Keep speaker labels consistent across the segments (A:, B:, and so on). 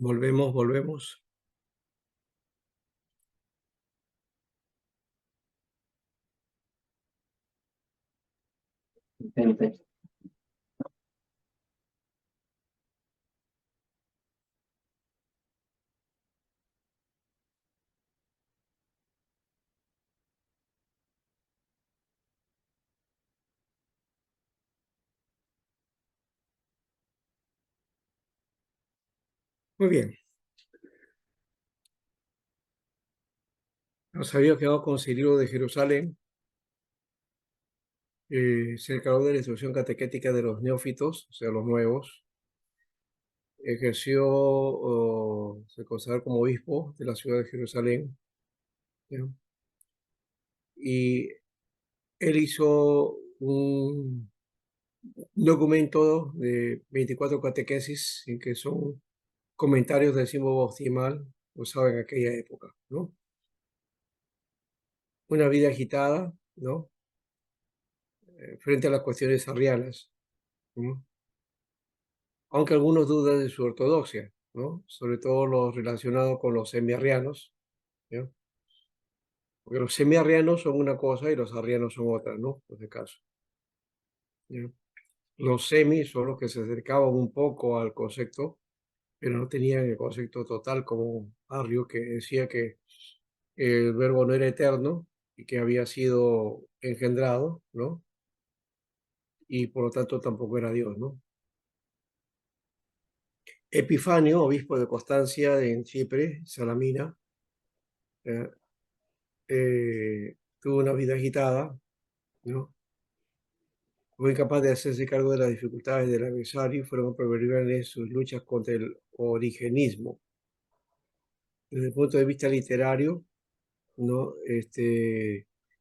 A: Volvemos.
B: Gente.
A: Muy bien. Nos habíamos quedado con Cirilo de Jerusalén, se encargó de la instrucción catequética de los neófitos, o sea, los nuevos. Ejerció, se consagró como obispo de la ciudad de Jerusalén, ¿no? Y él hizo un documento de 24 catequesis, en que son comentarios del símbolo bautismal usado en aquella época, ¿no? Una vida agitada, ¿no? Frente a las cuestiones arrianas, ¿no? Aunque algunos dudan de su ortodoxia, ¿no? Sobre todo los relacionados con los semiarrianos, ¿no? Porque los semiarrianos son una cosa y los arrianos son otra, ¿no? Por si acaso, ¿no? Los semis son los que se acercaban un poco al concepto, pero no tenían el concepto total como Arrio, que decía que el verbo no era eterno y que había sido engendrado, ¿no? Y por lo tanto tampoco era Dios, ¿no? Epifanio, obispo de Constancia en Chipre, Salamina, eh, tuvo una vida agitada, ¿no? Fue incapaz de hacerse cargo de las dificultades del adversario y fueron proverbiales sus luchas contra el origenismo. Desde el punto de vista literario, ¿no?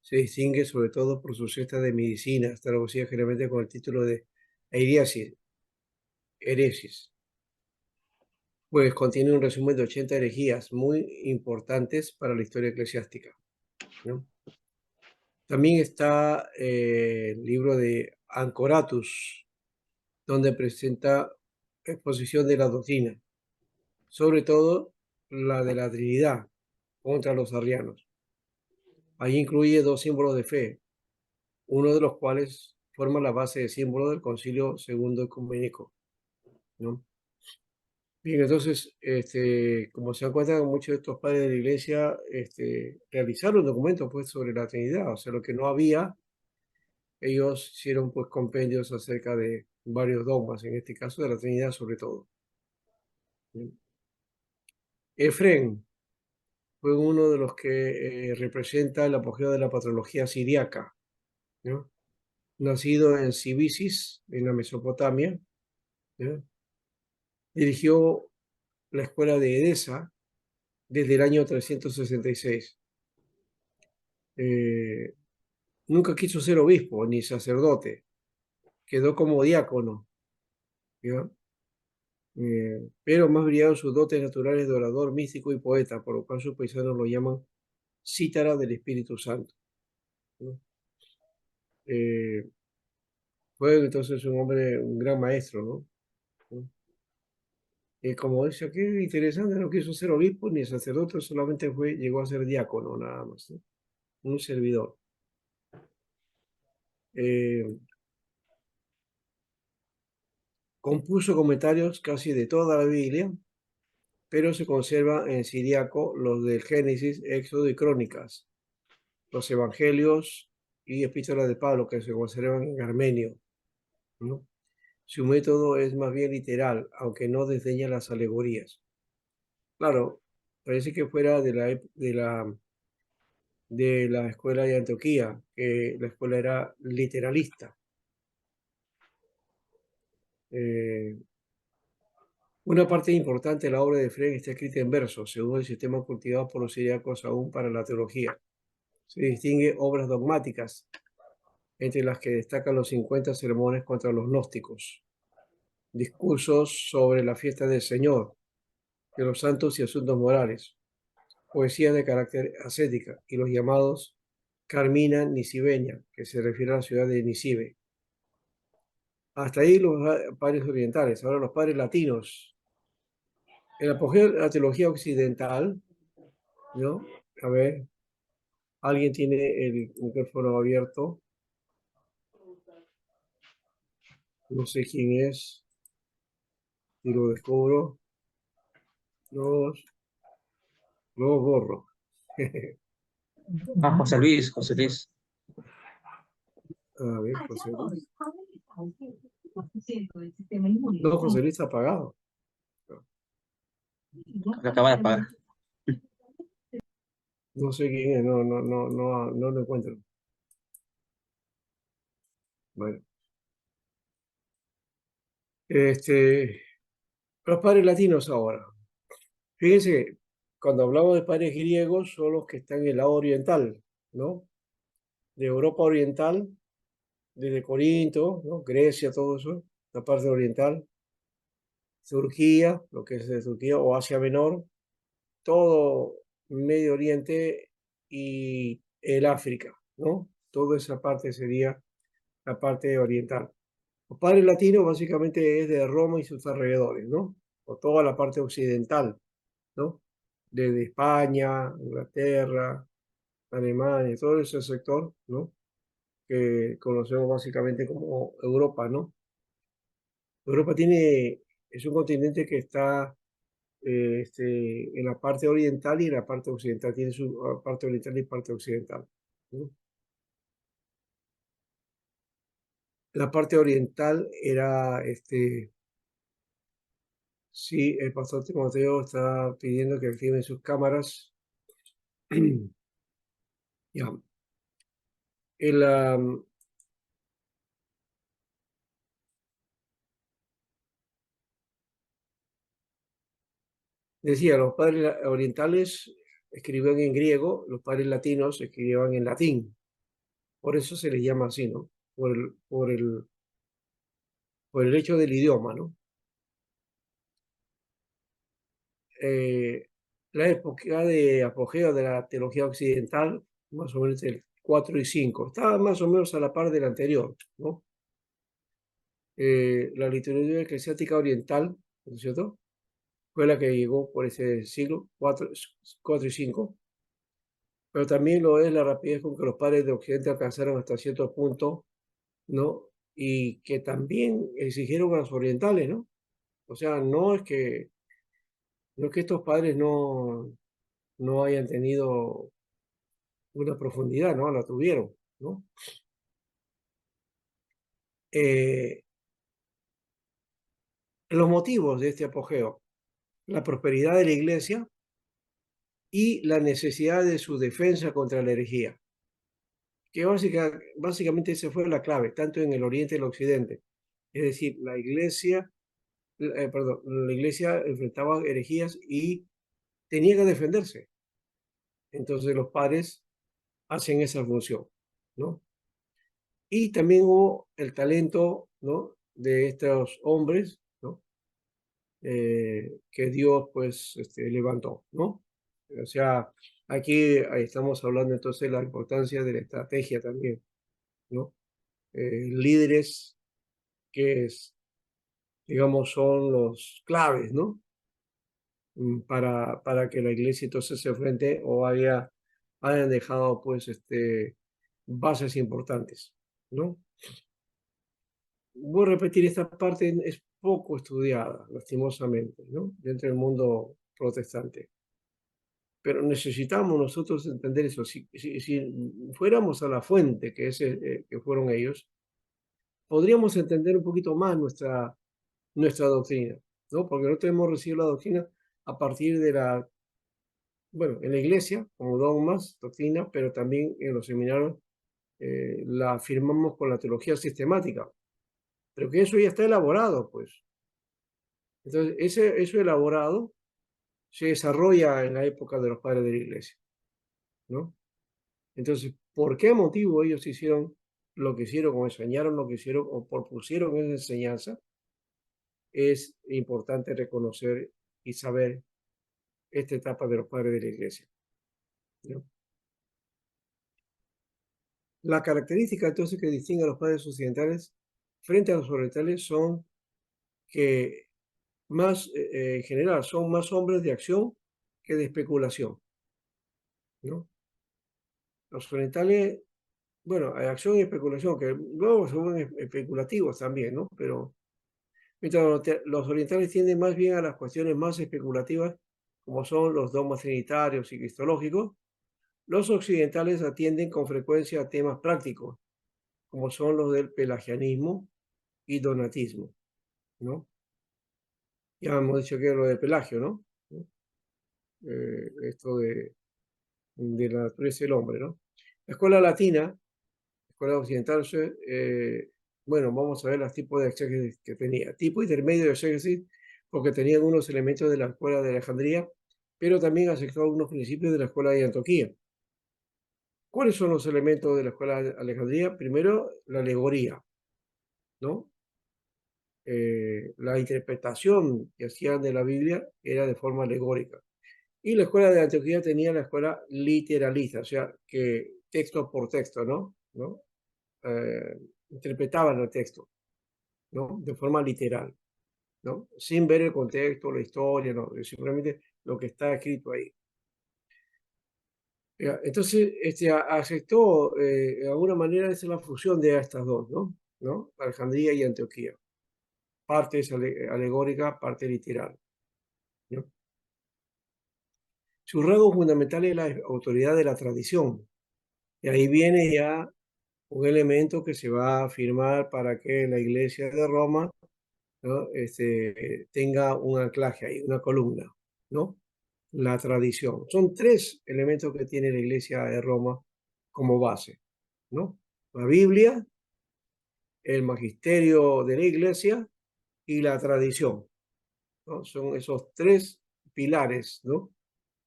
A: Se distingue sobre todo por su cesta de medicinas, traducida generalmente con el título de Heresis, pues contiene un resumen de 80 herejías muy importantes para la historia eclesiástica, ¿no? También está el libro de Ancoratus, donde presenta exposición de la doctrina, sobre todo la de la Trinidad contra los arrianos. Allí incluye dos símbolos de fe, uno de los cuales forma la base de símbolo del Concilio Segundo Ecuménico, ¿no? Bien, entonces, como se dan cuenta, muchos de estos padres de la Iglesia realizaron documentos pues, sobre la Trinidad, o sea, lo que no había, ellos hicieron pues compendios acerca de varios dogmas, en este caso de la Trinidad sobre todo. Efrén fue uno de los que representa el apogeo de la patrología siriaca, ¿no? Nacido en Cibisis, en la Mesopotamia, ¿no? Dirigió la escuela de Edesa desde el año 366. Eh, Nunca quiso ser obispo ni sacerdote, quedó como diácono, ¿ya? Pero más brillaron sus dotes naturales de orador, místico y poeta, por lo cual sus paisanos lo llaman cítara del Espíritu Santo, ¿no? Eh, Fue entonces un hombre, un gran maestro, ¿no? Como dice aquí, interesante, no quiso ser obispo ni sacerdote, solamente llegó a ser diácono, nada más, ¿no? Un servidor. Eh, Compuso comentarios casi de toda la Biblia, pero se conserva en siriaco los del Génesis, Éxodo y Crónicas, los Evangelios y Epístolas de Pablo, que se conservan en armenio, ¿no? Su método es más bien literal, aunque no desdeña las alegorías. Claro, parece que fuera de la escuela de Antioquía, que la escuela era literalista. Eh, una parte importante de la obra de Frege está escrita en versos, según el sistema cultivado por los siriacos aún para la teología. Se distingue obras dogmáticas, entre las que destacan los 50 sermones contra los gnósticos, discursos sobre la fiesta del Señor, de los santos y asuntos morales, poesía de carácter ascética y los llamados Carmina Nisibeña, que se refiere a la ciudad de Nisibe. Hasta ahí los padres orientales. Ahora los padres latinos. El apogeo de la teología occidental, ¿no? A ver, alguien tiene el micrófono abierto, no sé quién es, y lo descubro, los, los borro.
B: Ah, José Luis, José Luis.
A: A ver, José Luis. No, José Luis está apagado.
B: Lo acaba de pagar.
A: No sé quién es, no lo encuentro. Bueno, los padres latinos ahora. Fíjense que cuando hablamos de padres griegos son los que están en el lado oriental, ¿no? De Europa Oriental, desde Corinto, ¿no? Grecia, todo eso, la parte oriental, Turquía, lo que es de Turquía, o Asia Menor, todo Medio Oriente y el África, ¿no? Toda esa parte sería la parte oriental. Los padres latinos básicamente es de Roma y sus alrededores, ¿no? O toda la parte occidental, ¿no? Desde España, Inglaterra, Alemania, todo ese sector, ¿no? Que conocemos básicamente como Europa, ¿no? Europa es un continente que está en la parte oriental y en la parte occidental, tiene su parte oriental y parte occidental, ¿no? La parte oriental era, sí, el pastor Timoteo está pidiendo que activen sus cámaras. Ya. El, decía, los padres orientales escribían en griego, los padres latinos escribían en latín. Por eso se les llama así, ¿no? Por el hecho del idioma, ¿no? Eh, la época de apogeo de la teología occidental, más o menos el 4 y 5, estaba más o menos a la par del anterior, ¿no? La literatura eclesiástica oriental, ¿no es cierto? Fue la que llegó por ese siglo, 4 y 5, pero también lo es la rapidez con que los padres de Occidente alcanzaron hasta cierto punto, ¿no? Y que también exigieron a los orientales, ¿no? O sea, no es que estos padres no hayan tenido una profundidad, ¿no? La tuvieron, ¿no? Eh, los motivos de este apogeo, la prosperidad de la iglesia y la necesidad de su defensa contra la herejía, que básicamente esa fue la clave, tanto en el oriente y el occidente. Es decir, perdón, la iglesia enfrentaba herejías y tenía que defenderse. Entonces los padres hacen esa función, ¿no? Y también hubo el talento, ¿no? De estos hombres, ¿no? Que Dios pues levantó, ¿no? O sea, aquí ahí estamos hablando entonces de la importancia de la estrategia también, ¿no? Líderes que digamos, son los claves, ¿no? Para que la iglesia entonces se enfrente o hayan dejado pues bases importantes, ¿no? Voy a repetir, esta parte es poco estudiada, lastimosamente, ¿no? Dentro del mundo protestante. Pero necesitamos nosotros entender eso. Si fuéramos a la fuente, que fueron ellos, podríamos entender un poquito más nuestra doctrina, ¿no? Porque nosotros hemos recibido la doctrina a partir bueno, en la iglesia, como dogmas, doctrina, pero también en los seminarios la afirmamos con la teología sistemática. Pero que eso ya está elaborado, pues. Entonces, eso elaborado se desarrolla en la época de los padres de la iglesia, ¿no? Entonces, ¿por qué motivo ellos hicieron lo que hicieron o enseñaron lo que hicieron o propusieron esa enseñanza? Es importante reconocer y saber esta etapa de los padres de la iglesia, ¿no? La característica entonces que distingue a los padres occidentales frente a los orientales son que más, en general, son más hombres de acción que de especulación, ¿no? Los orientales, bueno, hay acción y especulación, que luego son especulativos también, ¿no? Pero mientras los orientales tienden más bien a las cuestiones más especulativas, como son los dogmas trinitarios y cristológicos, los occidentales atienden con frecuencia a temas prácticos, como son los del pelagianismo y donatismo, ¿no? Ya hemos dicho que es lo de Pelagio, ¿no? Esto de la naturaleza del hombre, ¿no? La escuela latina, la escuela occidental, bueno, vamos a ver los tipos de exégesis que tenía. Tipo intermedio de exégesis, porque tenía algunos elementos de la escuela de Alejandría, pero también aceptó algunos principios de la escuela de Antioquía. ¿Cuáles son los elementos de la escuela de Alejandría? Primero, la alegoría, ¿no? La interpretación que hacían de la Biblia era de forma alegórica. Y la escuela de Antioquía tenía la escuela literalista, o sea, que texto por texto, ¿no? Eh, interpretaban el texto, ¿no? De forma literal, ¿no? Sin ver el contexto, la historia, no, simplemente lo que está escrito ahí. Ya, entonces, aceptó, de alguna manera, esa es la fusión de estas dos, ¿no? Alejandría y Antioquía. Parte es alegórica, parte literal, ¿no? Su rasgo fundamental es la autoridad de la tradición. Y ahí viene ya un elemento que se va a afirmar para que la Iglesia de Roma, ¿no? Tenga un anclaje ahí, una columna, ¿no? La tradición. Son tres elementos que tiene la Iglesia de Roma como base, ¿no? La Biblia, el magisterio de la Iglesia y la tradición, ¿no? Son esos tres pilares, ¿no?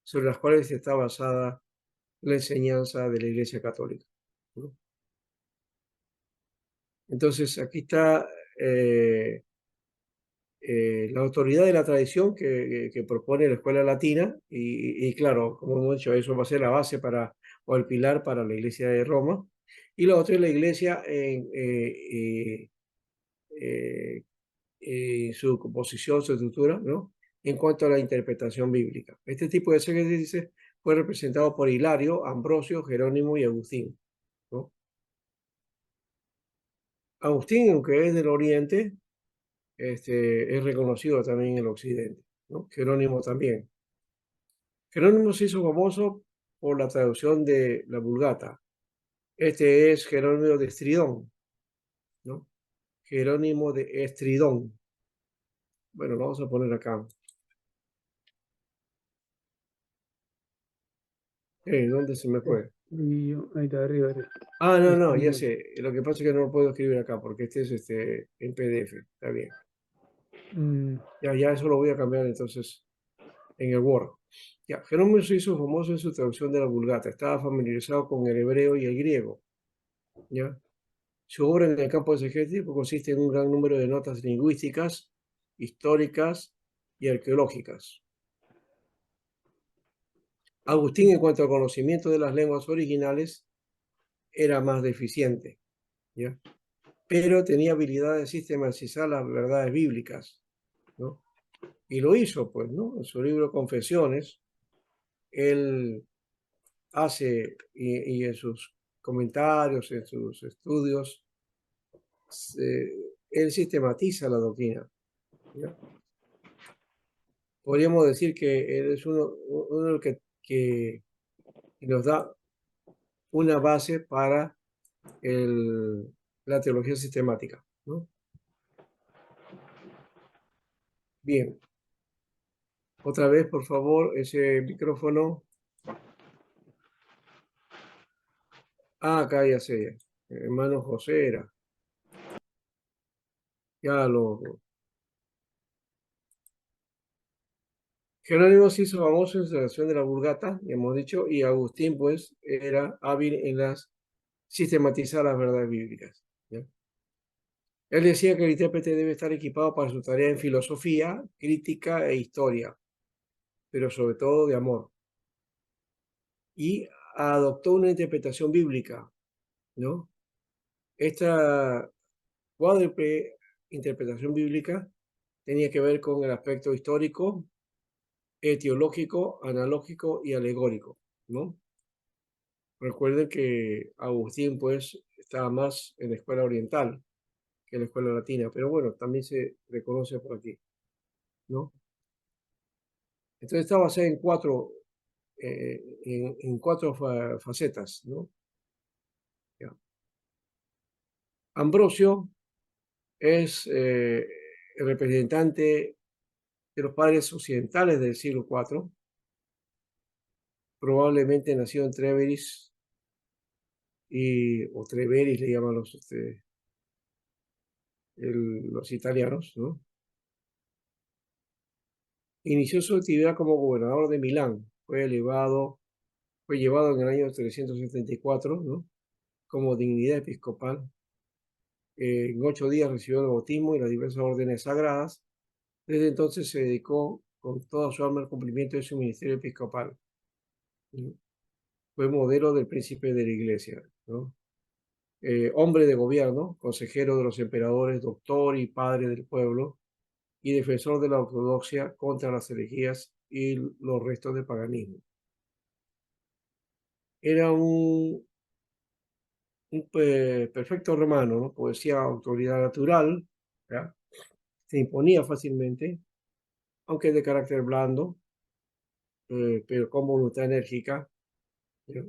A: Sobre los cuales está basada la enseñanza de la Iglesia Católica, ¿no? Entonces, aquí está la autoridad de la tradición que propone la escuela latina y claro, como hemos dicho, eso va a ser la base para, o el pilar para la Iglesia de Roma. Y la otra es la Iglesia en su composición, su estructura, ¿no? En cuanto a la interpretación bíblica. Este tipo de exégesis fue representado por Hilario, Ambrosio, Jerónimo y Agustín, ¿no? Agustín, aunque es del Oriente, es reconocido también en el Occidente, ¿no? Jerónimo también. Jerónimo se hizo famoso por la traducción de la Vulgata. Este es Jerónimo de Estridón, ¿no? Jerónimo de Estridón. Bueno, lo vamos a poner acá. ¿Dónde se me fue?
C: Ahí está arriba.
A: Ah, no, ya sé. Lo que pasa es que no lo puedo escribir acá porque este es en PDF. Está bien. Ya eso lo voy a cambiar entonces en el Word. Ya, Jerónimo se hizo famoso en su traducción de la Vulgata. Estaba familiarizado con el hebreo y el griego. ¿Ya? Su obra en el campo exegético consiste en un gran número de notas lingüísticas, históricas y arqueológicas. Agustín, en cuanto al conocimiento de las lenguas originales, era más deficiente, ¿ya? Pero tenía habilidad de sistematizar las verdades bíblicas, ¿no? Y lo hizo, pues, ¿no? En su libro Confesiones, él hace, y en sus comentarios, en sus estudios, él sistematiza la doctrina, ¿ya? Podríamos decir que él es uno que nos da una base para la teología sistemática, ¿no? Bien, otra vez, por favor, ese micrófono. Ah, acá ya sé, hermano José era. Ya lo. Jerónimo se hizo famoso en su relación de la Vulgata, ya hemos dicho, y Agustín, pues, era hábil en sistematizar las verdades bíblicas, ¿ya? Él decía que el intérprete debe estar equipado para su tarea en filosofía, crítica e historia, pero sobre todo de amor. Y adoptó una interpretación bíblica, ¿no? Esta cuádruple interpretación bíblica tenía que ver con el aspecto histórico, etiológico, analógico y alegórico, ¿no? Recuerden que Agustín, pues, estaba más en la escuela oriental que en la escuela latina, pero bueno, también se reconoce por aquí, ¿no? Entonces está basada en cuatro facetas, ¿no? Ya. Ambrosio es el representante de los padres occidentales del siglo IV, probablemente nació en Treveris, o Treveris le llaman los italianos, ¿no? Inició su actividad como gobernador de Milán, fue llevado en el año 374, ¿no? Como dignidad episcopal. En 8 días recibió el bautismo y las diversas órdenes sagradas. Desde entonces se dedicó con toda su alma al cumplimiento de su ministerio episcopal, ¿no? Fue modelo del príncipe de la iglesia, ¿no? Hombre de gobierno, consejero de los emperadores, doctor y padre del pueblo, y defensor de la ortodoxia contra las herejías y los restos de paganismo. Era un perfecto romano, ¿no? Poesía, autoridad natural, ¿ya? Se imponía fácilmente, aunque de carácter blando, pero con voluntad enérgica, ¿ya?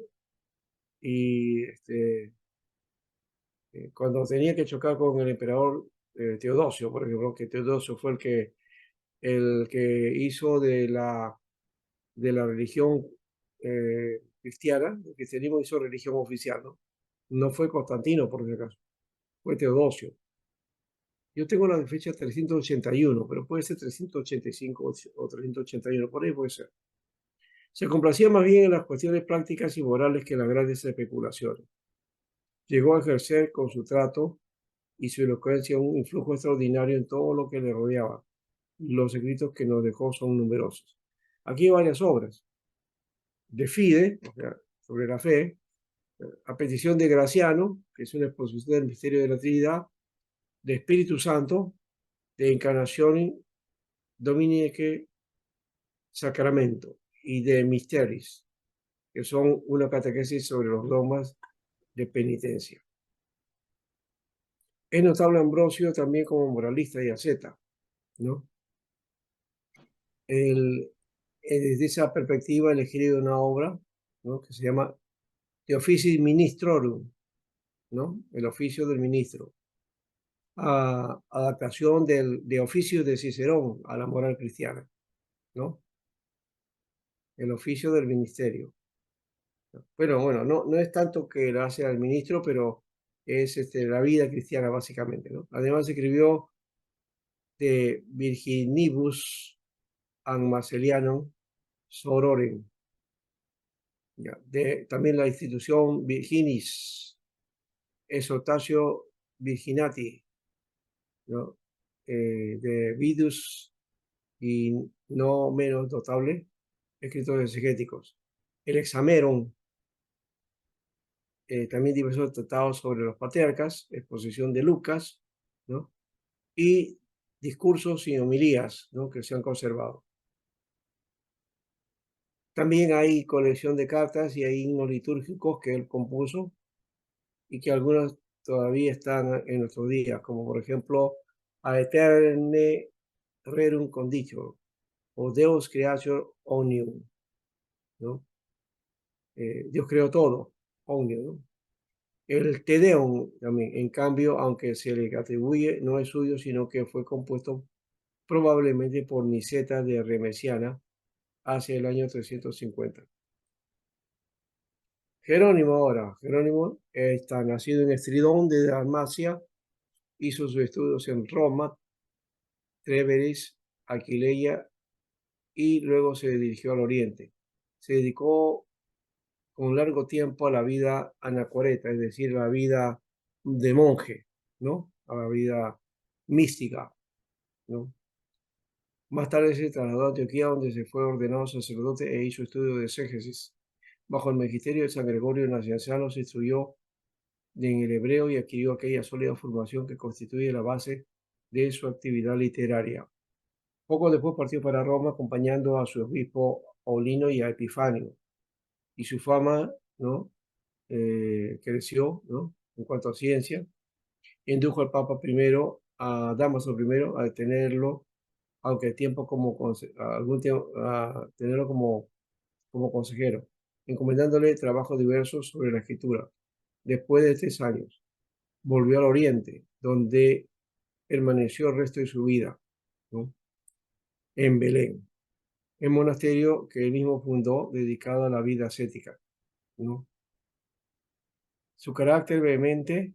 A: Y cuando tenía que chocar con el emperador Teodosio, por ejemplo, que Teodosio fue el que hizo de la religión cristiana, el cristianismo hizo religión oficial, ¿no? No fue Constantino, por si acaso, fue Teodosio. Yo tengo la fecha 381, pero puede ser 385 o 381, por ahí puede ser. Se complacía más bien en las cuestiones prácticas y morales que en las grandes especulaciones. Llegó a ejercer con su trato y su elocuencia un influjo extraordinario en todo lo que le rodeaba. Los escritos que nos dejó son numerosos. Aquí hay varias obras. De Fide, o sea, sobre la fe, a petición de Graciano, que es una exposición del misterio de la Trinidad, de Espíritu Santo, de Encarnación Dominique Sacramento y de Misteris, que son una catequesis sobre los dogmas de penitencia. Es notable Ambrosio también como moralista y asceta, ¿no? Desde esa perspectiva, he elegido una obra, ¿no? Que se llama De Officis Ministrorum, ¿no? El oficio del ministro. Adaptación de oficio de Cicerón a la moral cristiana, ¿no? El oficio del ministerio. Bueno, no es tanto que lo hace al ministro, pero es la vida cristiana básicamente, ¿no? Además escribió de Virginibus and Marcellianum Sororem, ¿ya? También la institución Virginis, Exhortatio Virginati, ¿no? De Vidus y no menos notable, escritores exegéticos. El Hexameron, también diversos tratados sobre los patriarcas, exposición de Lucas, ¿no? Y discursos y homilías, ¿no? Que se han conservado. También hay colección de cartas y hay himnos litúrgicos que él compuso y que algunos todavía están en nuestros días, como por ejemplo A Eterne Rerum Conditio o Deus Creatio Omnium, ¿no? Dios creó todo, Omnium, ¿no? El Te Deum también, en cambio, aunque se le atribuye, no es suyo, sino que fue compuesto probablemente por Niceta de Remesiana hacia el año 350. Jerónimo ahora, Jerónimo está nacido en Estridón de Dalmacia, hizo sus estudios en Roma, Treveris, Aquileia y luego se dirigió al Oriente. Se dedicó un largo tiempo a la vida anacoreta, es decir, la vida de monje, ¿no? A la vida mística, ¿no? Más tarde se trasladó a Antioquía, donde se fue ordenado sacerdote e hizo estudio de exégesis. Bajo el magisterio de San Gregorio Nacianciano se instruyó en el hebreo y adquirió aquella sólida formación que constituye la base de su actividad literaria. Poco después partió para Roma acompañando a su obispo Paulino y a Epifanio. Y su fama, ¿no? Creció, ¿no? En cuanto a ciencia. Indujo al Papa primero, a Damaso primero, a detenerlo, aunque tiempo como algún tiempo, a tenerlo como consejero, encomendándole trabajos diversos sobre la escritura. Después de 3 años, volvió al Oriente, donde permaneció el resto de su vida, ¿no? En Belén, el monasterio que él mismo fundó, dedicado a la vida ascética, ¿no? Su carácter vehemente,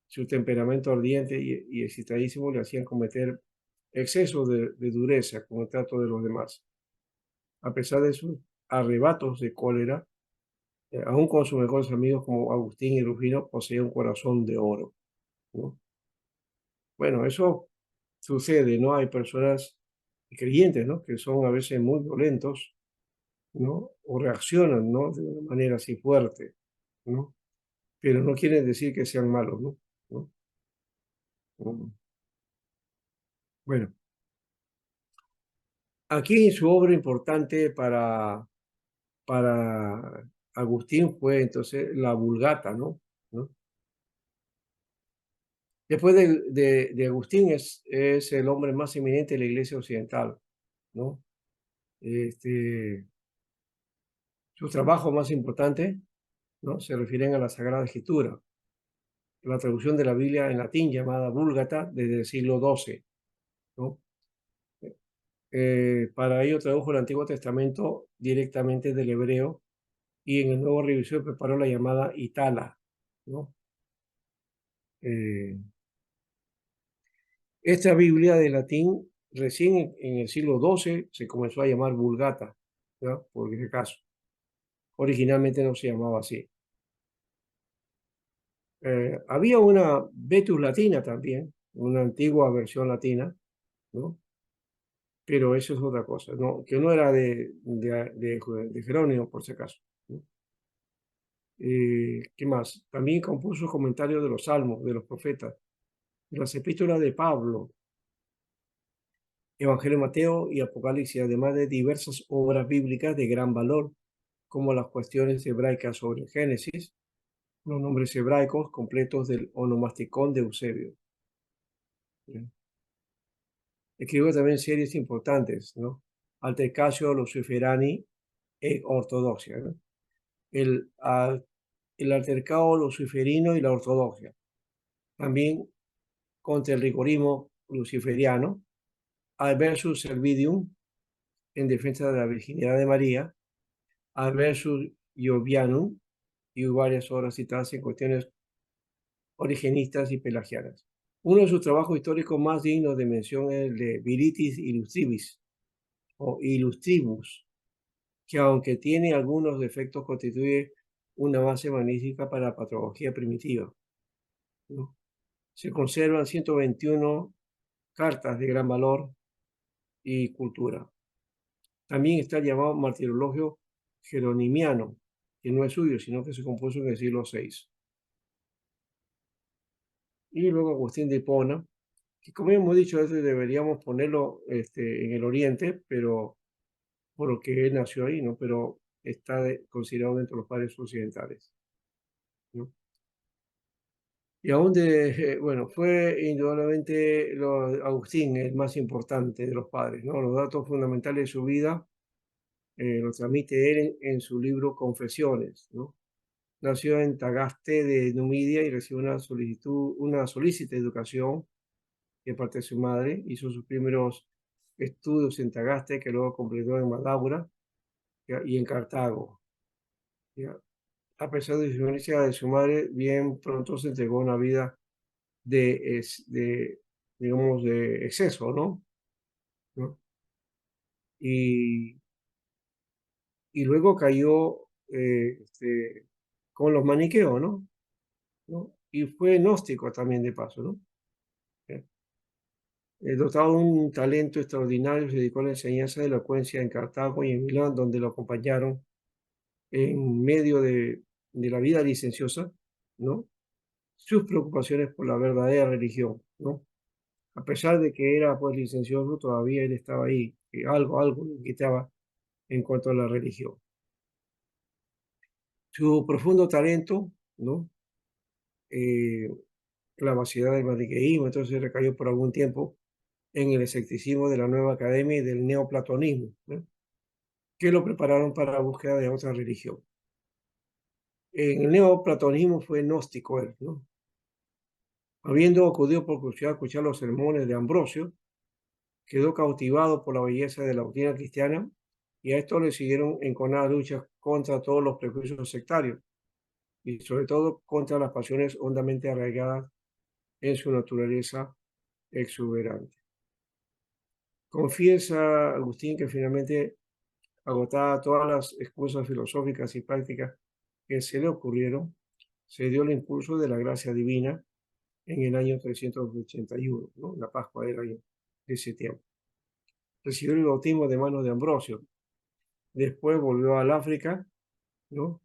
A: su temperamento ardiente y excitadísimo le hacían cometer excesos de dureza con el trato de los demás. A pesar de sus arrebatos de cólera, aún con sus mejores amigos como Agustín y Rufino, poseía un corazón de oro, ¿no? Bueno, eso sucede, ¿no? Hay personas creyentes, ¿no? Que son a veces muy violentos, ¿no? O reaccionan, ¿no? De una manera así fuerte, ¿no? Pero no quiere decir que sean malos, ¿no? ¿No? ¿No? Bueno, aquí su obra importante para Agustín fue entonces la Vulgata, ¿no? ¿No? Después de Agustín es el hombre más eminente de la Iglesia Occidental, ¿no? Este, sus trabajos más importantes, ¿no? Se refieren a la Sagrada Escritura, la traducción de la Biblia en latín llamada Vulgata desde el siglo XII, ¿no? Para ello tradujo el Antiguo Testamento directamente del hebreo y en el nuevo revisión preparó la llamada Itala, ¿no? Eh, esta Biblia de latín recién en el siglo XII se comenzó a llamar Vulgata, ¿no? Por ese caso. Originalmente no se llamaba así. Había una Vetus latina también, una antigua versión latina, ¿no? Pero eso es otra cosa, ¿no? Que no era de Jerónimo, por si acaso, ¿no? ¿Qué más? También compuso comentarios de los salmos, de los profetas, de las epístolas de Pablo, Evangelio de Mateo y Apocalipsis, además de diversas obras bíblicas de gran valor, como las cuestiones hebraicas sobre el Génesis, los nombres hebraicos completos del onomasticón de Eusebio. ¿Sí? Escribió también series importantes, ¿no? Altercatio Luciferani e Ortodoxia, ¿no? El, el altercado luciferino y la ortodoxia. También contra el rigorismo luciferiano, Ad versus Servidium, en defensa de la virginidad de María, Ad versus Jovianum, y varias obras citadas en cuestiones origenistas y pelagianas. Uno de sus trabajos históricos más dignos de mención es el de Viritis Illustribus, o Illustribus, que aunque tiene algunos defectos, constituye una base magnífica para la patología primitiva, ¿no? Se conservan 121 cartas de gran valor y cultura. También está el llamado Martirologio Jeronimiano, que no es suyo, sino que se compuso en el siglo VI. Y luego Agustín de Hipona, que como hemos dicho, eso deberíamos ponerlo en el Oriente, pero porque él nació ahí, ¿no? Pero está considerado dentro de los padres occidentales, ¿no? Y aún bueno, fue indudablemente Agustín el más importante de los padres, ¿no? Los datos fundamentales de su vida los transmite él en su libro Confesiones, ¿no? Nació en Tagaste de Numidia y recibió una solícita educación de parte de su madre. Hizo sus primeros estudios en Tagaste, que luego completó en Madaura, ¿ya? Y en Cartago, ¿ya? A pesar de la influencia de su madre, bien pronto se entregó a una vida de digamos, de exceso, ¿no? ¿No? Y, y luego cayó con los maniqueos, ¿no? ¿No? Y fue gnóstico también de paso, ¿no? Eh, Dotado de un talento extraordinario, se dedicó a la enseñanza de elocuencia en Cartago y en Milán, donde lo acompañaron en medio de la vida licenciosa, ¿no? Sus preocupaciones por la verdadera religión, ¿no? A pesar de que era pues licencioso, todavía él estaba ahí, que algo le quitaba en cuanto a la religión. Su profundo talento, ¿no? Eh, la vaciedad del maniqueísmo, entonces recayó por algún tiempo en el escepticismo de la nueva academia y del neoplatonismo, ¿no? Que lo prepararon para la búsqueda de otra religión. En el neoplatonismo fue gnóstico él, ¿no? Habiendo acudido por curiosidad a escuchar los sermones de Ambrosio, quedó cautivado por la belleza de la doctrina cristiana y a esto le siguieron enconadas luchas contra todos los prejuicios sectarios y sobre todo contra las pasiones hondamente arraigadas en su naturaleza exuberante. Confiesa Agustín que finalmente, agotada todas las excusas filosóficas y prácticas que se le ocurrieron, se dio el impulso de la gracia divina en el año 381, ¿no? La Pascua era de ese tiempo. Recibió el bautismo de manos de Ambrosio. Después volvió al África, ¿no?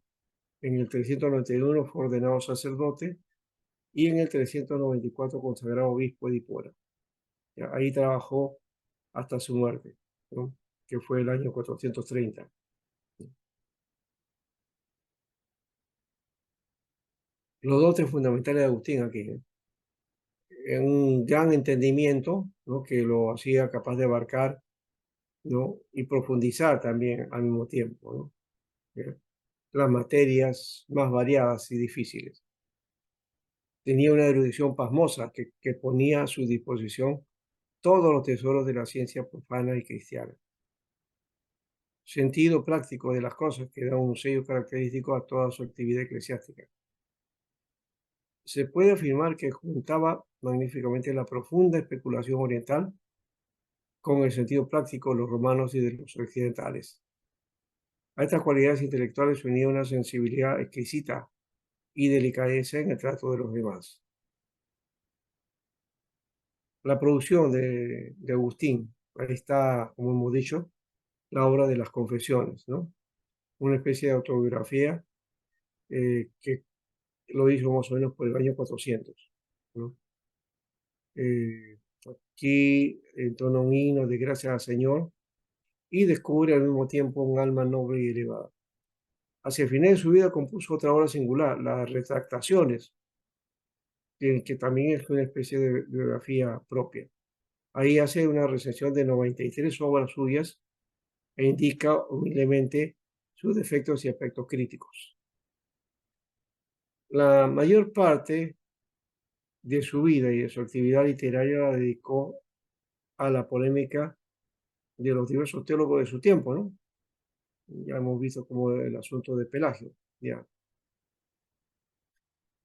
A: En el 391 fue ordenado sacerdote y en el 394 consagrado obispo de Hipona. Ahí trabajó hasta su muerte, ¿no? Que fue el año 430. Los dotes fundamentales de Agustín aquí, ¿eh? Un gran entendimiento, ¿no? Que lo hacía capaz de abarcar, ¿no? Y profundizar también al mismo tiempo, ¿no? Las materias más variadas y difíciles. Tenía una erudición pasmosa que ponía a su disposición todos los tesoros de la ciencia profana y cristiana. Sentido práctico de las cosas que da un sello característico a toda su actividad eclesiástica. Se puede afirmar que juntaba magníficamente la profunda especulación oriental con el sentido práctico de los romanos y de los occidentales. A estas cualidades intelectuales se unía una sensibilidad exquisita y delicadeza en el trato de los demás. La producción de Agustín, ahí está, como hemos dicho, la obra de las Confesiones, ¿no? Una especie de autobiografía que lo hizo más o menos por el año 400, ¿no? Eh, Aquí entona un himno de gracias al Señor y descubre al mismo tiempo un alma noble y elevada. Hacia el final de su vida compuso otra obra singular, las Retractaciones, que también es una especie de biografía propia. Ahí hace una recensión de 93 obras suyas e indica humildemente sus defectos y aspectos críticos. La mayor parte de su vida y de su actividad literaria la dedicó a la polémica de los diversos teólogos de su tiempo, ¿no? Ya hemos visto como el asunto de Pelagio, ya.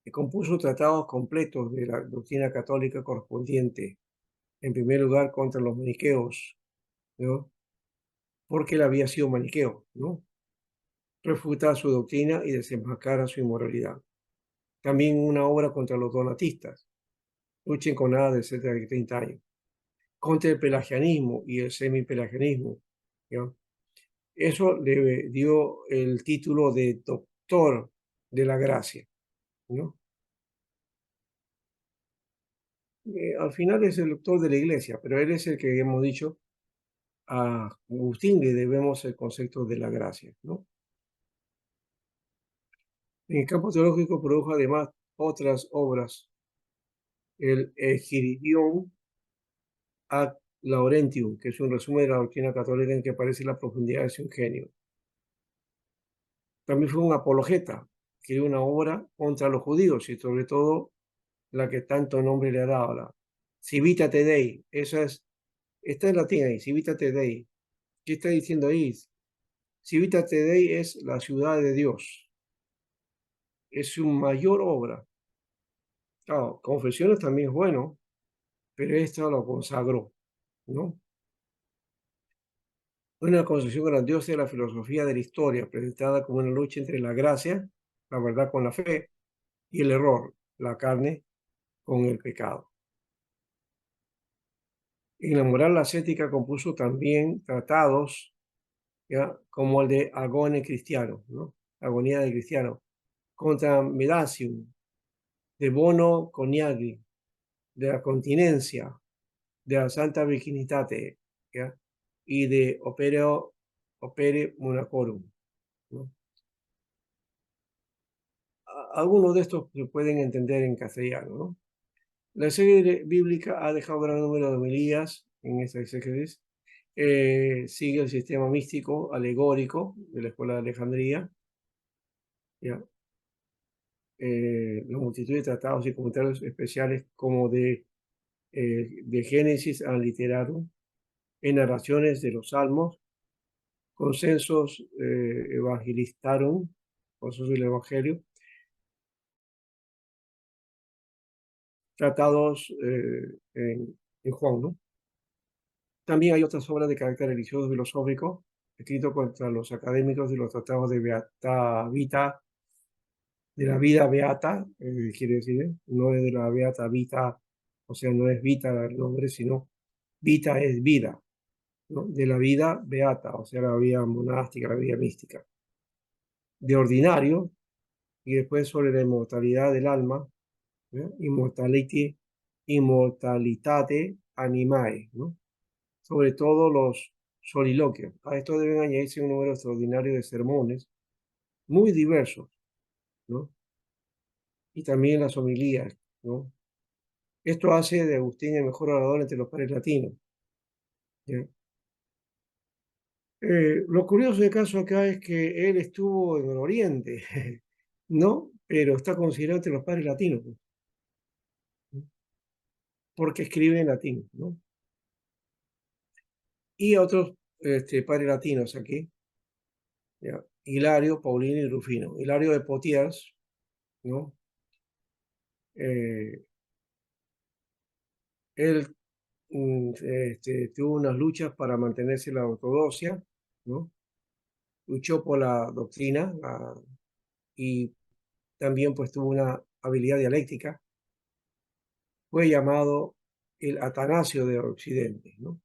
A: Y compuso tratados completos de la doctrina católica correspondiente, en primer lugar contra los maniqueos, ¿no? Porque él había sido maniqueo, ¿no? Refuta su doctrina y desenmascara su inmoralidad. También una obra contra los donatistas, luchen con nada de cerca de 30 años, contra el pelagianismo y el semipelagianismo, ¿ya? Eso le dio el título de doctor de la gracia, ¿no? Al final es el doctor de la iglesia, pero él es el que hemos dicho a Agustín le debemos el concepto de la gracia, ¿no? En el campo teológico produjo además otras obras, el Egiridion ad Laurentium, que es un resumen de la doctrina católica en que aparece la profundidad de su ingenio. También fue un apologeta, escribió una obra contra los judíos y sobre todo la que tanto nombre le ha dado, la Civitate Dei. Esa es, está en latín ahí, Civitate Dei. ¿Qué está diciendo ahí? Civitate Dei es la ciudad de Dios. Es su mayor obra. Claro, Confesiones también es bueno, pero esta lo consagró, ¿no? Una concepción grandiosa de la filosofía de la historia, presentada como una lucha entre la gracia, la verdad con la fe, y el error, la carne con el pecado. En la moral ascética compuso también tratados, ¿ya? Como el de Agone Cristiano, ¿no? Agonía de Cristiano, contra Medacium, de Bono Coniagli, de la continencia, de la Santa Virginitate, ¿ya? Y de Opere Monacorum, ¿no? Algunos de estos se pueden entender en castellano, ¿no? La serie bíblica ha dejado gran número de homilías en esta exégesis. Sigue el sistema místico alegórico de la Escuela de Alejandría, ¿ya? La multitud de tratados y comentarios especiales como de Génesis a Literarum, en narraciones de los Salmos, consensos evangelistarum, consensos del Evangelio, tratados en Juan, ¿no? También hay otras obras de carácter religioso filosófico, escrito contra los académicos de los tratados de Beata Vita, de la vida beata, quiere decir, no es de la beata vita, o sea, no es vita el nombre, sino vita es vida, ¿no? De la vida beata, o sea, la vida monástica, la vida mística. De ordinario, y después sobre la inmortalidad del alma, ¿no? Immortalitate animae, ¿no? Sobre todo los soliloquios. A esto deben añadirse un número extraordinario de sermones, muy diversos, ¿no? Y también las homilías, ¿no? Esto hace de Agustín el mejor orador entre los pares latinos, ¿ya? Lo curioso del caso acá es que él estuvo en el Oriente, ¿no? Pero está considerado entre los padres latinos, pues, ¿no? Porque escribe en latín, ¿no? Y otros padres latinos aquí, ¿ya? Hilario, Paulino y Rufino. Hilario de Poitiers, ¿no? Eh, él tuvo unas luchas para mantenerse en la ortodoxia, ¿no? Luchó por la doctrina y también pues tuvo una habilidad dialéctica. Fue llamado el Atanasio de Occidente, ¿no?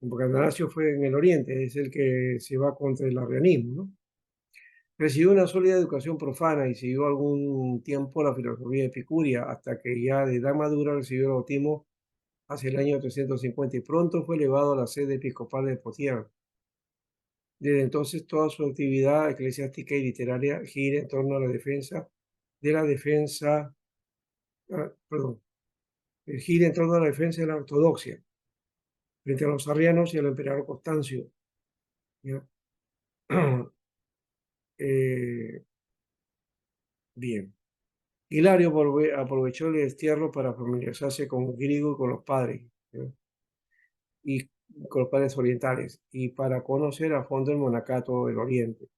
A: Porque Atanasio fue en el Oriente, es el que se va contra el arrianismo, ¿no? Recibió una sólida educación profana y siguió algún tiempo la filosofía epicuria, hasta que ya de edad madura recibió el bautismo hacia el año 350 y pronto fue elevado a la sede episcopal de Poitiers. Desde entonces toda su actividad eclesiástica y literaria gira en torno a la defensa de la defensa, perdón, gira en torno a la defensa de la ortodoxia frente a los arrianos y al emperador Constancio, ¿ya? Eh, bien. Hilario aprovechó el destierro para familiarizarse con el griego y con los padres, ¿ya? Y con los padres orientales, y para conocer a fondo el monacato del Oriente.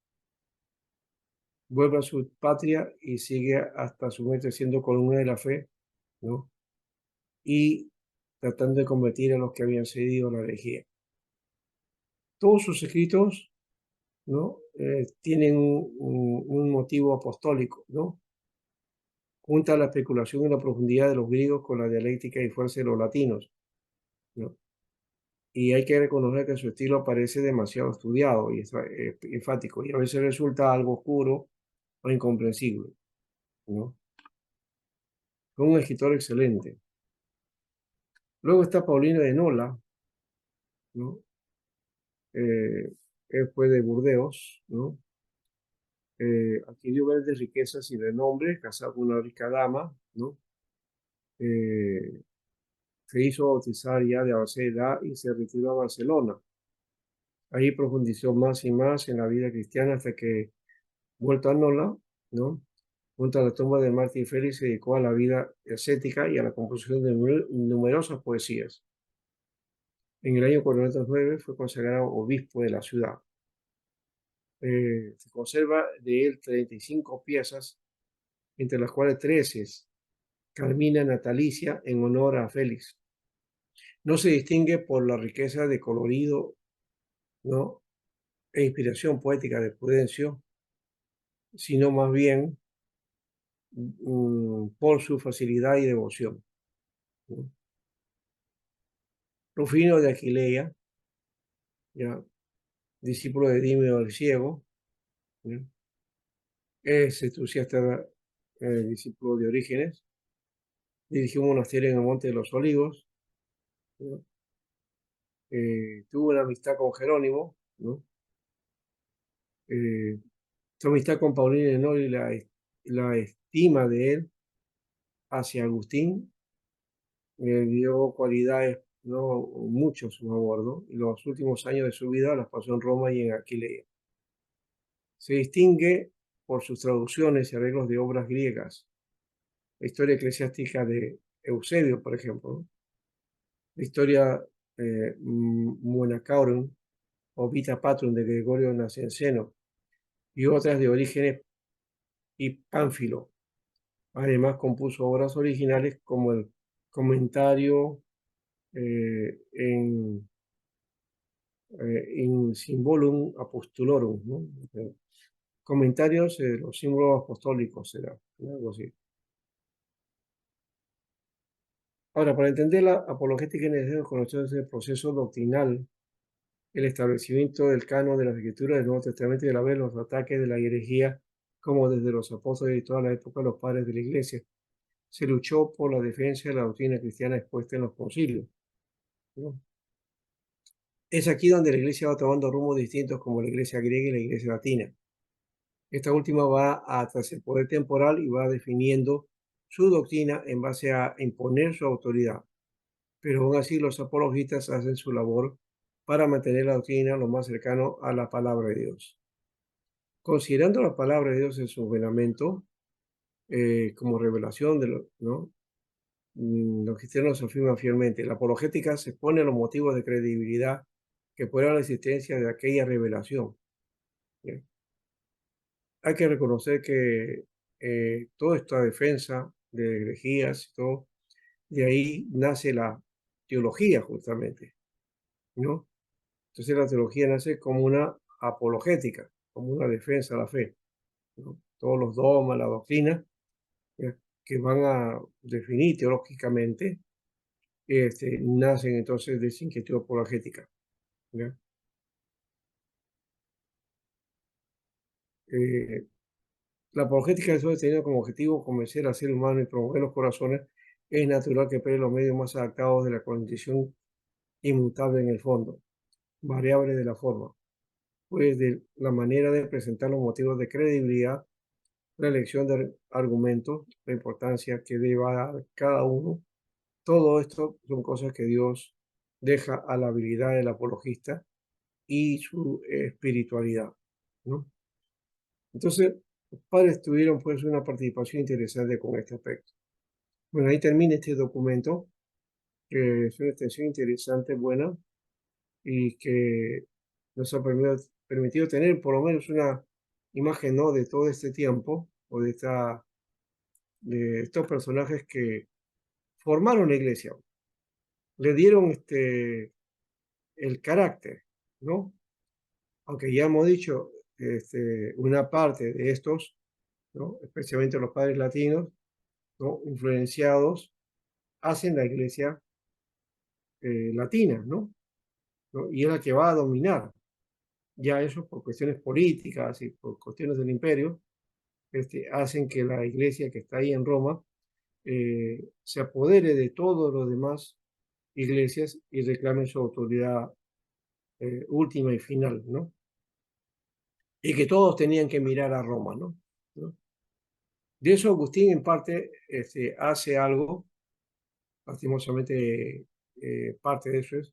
A: Vuelve a su patria y sigue hasta su muerte siendo columna de la fe, ¿no? Y tratando de convertir a los que habían cedido a la herejía. Todos sus escritos, ¿no? Tienen un motivo apostólico, ¿no? Junta la especulación y la profundidad de los griegos con la dialéctica y fuerza de los latinos, ¿no? Y hay que reconocer que su estilo parece demasiado estudiado y enfático, y a veces resulta algo oscuro o incomprensible, ¿no? Fue un escritor excelente. Luego está Paulino de Nola, ¿no? Él fue de Burdeos, ¿no? Adquirió grandes riquezas y renombre, casado con una rica dama, ¿no? Eh, Se hizo bautizar ya de avanzada edad y se retiró a Barcelona. Ahí profundizó más y más en la vida cristiana hasta que, vuelto a Nola, ¿no? Junto a la tumba de Martín Félix, se dedicó a la vida ascética y a la composición de numerosas poesías. En el año 409 fue consagrado obispo de la ciudad. Se conserva de él 35 piezas, entre las cuales 13 Carmina Natalicia en honor a Félix. No se distingue por la riqueza de colorido, ¿no? E inspiración poética de Prudencio, sino más bien por su facilidad y devoción, ¿no? Rufino de Aquileia, ya, discípulo de Dímeo el Ciego, ¿ya? Es entusiasta, discípulo de Orígenes, dirigió un monasterio en el Monte de los Olivos, ¿no? Tuvo una amistad con Jerónimo, ¿no? Su amistad con Paulino de Noli, la estima de él hacia Agustín, le dio cualidades, no mucho a su favor, ¿no? Y los últimos años de su vida las pasó en Roma y en Aquilea. Se distingue por sus traducciones y arreglos de obras griegas. La historia eclesiástica de Eusebio, por ejemplo, ¿no? La historia Monacarum o Vita Patrum de Gregorio Nacianceno y otras de Orígenes y Pánfilo. Además, compuso obras originales como el comentario in Symbolum Apostolorum, ¿no? Comentarios de los símbolos apostólicos, será, ¿no? Algo así. Ahora, para entender la apologética es necesario conocer el proceso doctrinal, el establecimiento del canon de las escrituras del Nuevo Testamento y a la vez los ataques de la herejía, como desde los apóstoles y toda la época los padres de la Iglesia. Se luchó por la defensa de la doctrina cristiana expuesta en los concilios, ¿no? Es aquí donde la Iglesia va tomando rumos distintos como la Iglesia griega y la Iglesia latina. Esta última va tras el poder temporal y va definiendo su doctrina en base a imponer su autoridad. Pero aún así los apologistas hacen su labor para mantener la doctrina lo más cercano a la palabra de Dios. Considerando la palabra de Dios en su fundamento como revelación de lo, ¿no? Los cristianos afirman fielmente, la apologética se pone a los motivos de credibilidad que prueban la existencia de aquella revelación. ¿Bien? Hay que reconocer que toda esta defensa de herejías y todo, de ahí nace la teología justamente, ¿no? Entonces la teología nace como una apologética, como una defensa de la fe, ¿no? Todos los dogmas, la doctrina, ¿ya? Que van a definir teológicamente, nacen entonces de esa inquietud apologética, ¿ya? Eh, la apologética es tenido como objetivo convencer al ser humano y promover los corazones. Es natural que emplee los medios más adaptados de la condición inmutable en el fondo, variable de la forma, pues de la manera de presentar los motivos de credibilidad, la elección de argumentos, la importancia que deba dar cada uno. Todo esto son cosas que Dios deja a la habilidad del apologista y su espiritualidad, ¿no? Entonces, los padres tuvieron pues una participación interesante con este aspecto. Bueno, ahí termina este documento, que es una extensión interesante, buena, y que nos ha permitido tener por lo menos una imagen, ¿no? De todo este tiempo, o de estos personajes que formaron la iglesia, le dieron el carácter, ¿no? Aunque ya hemos dicho, una parte de estos, ¿no? Especialmente los padres latinos, ¿no? Influenciados, hacen la iglesia latina, ¿no? ¿No? Y es la que va a dominar. Ya eso por cuestiones políticas y por cuestiones del imperio, hacen que la iglesia que está ahí en Roma se apodere de todas las demás iglesias y reclame su autoridad última y final, ¿no? Y que todos tenían que mirar a Roma, ¿no? ¿No? De eso Agustín en parte hace algo, lastimosamente parte de eso es,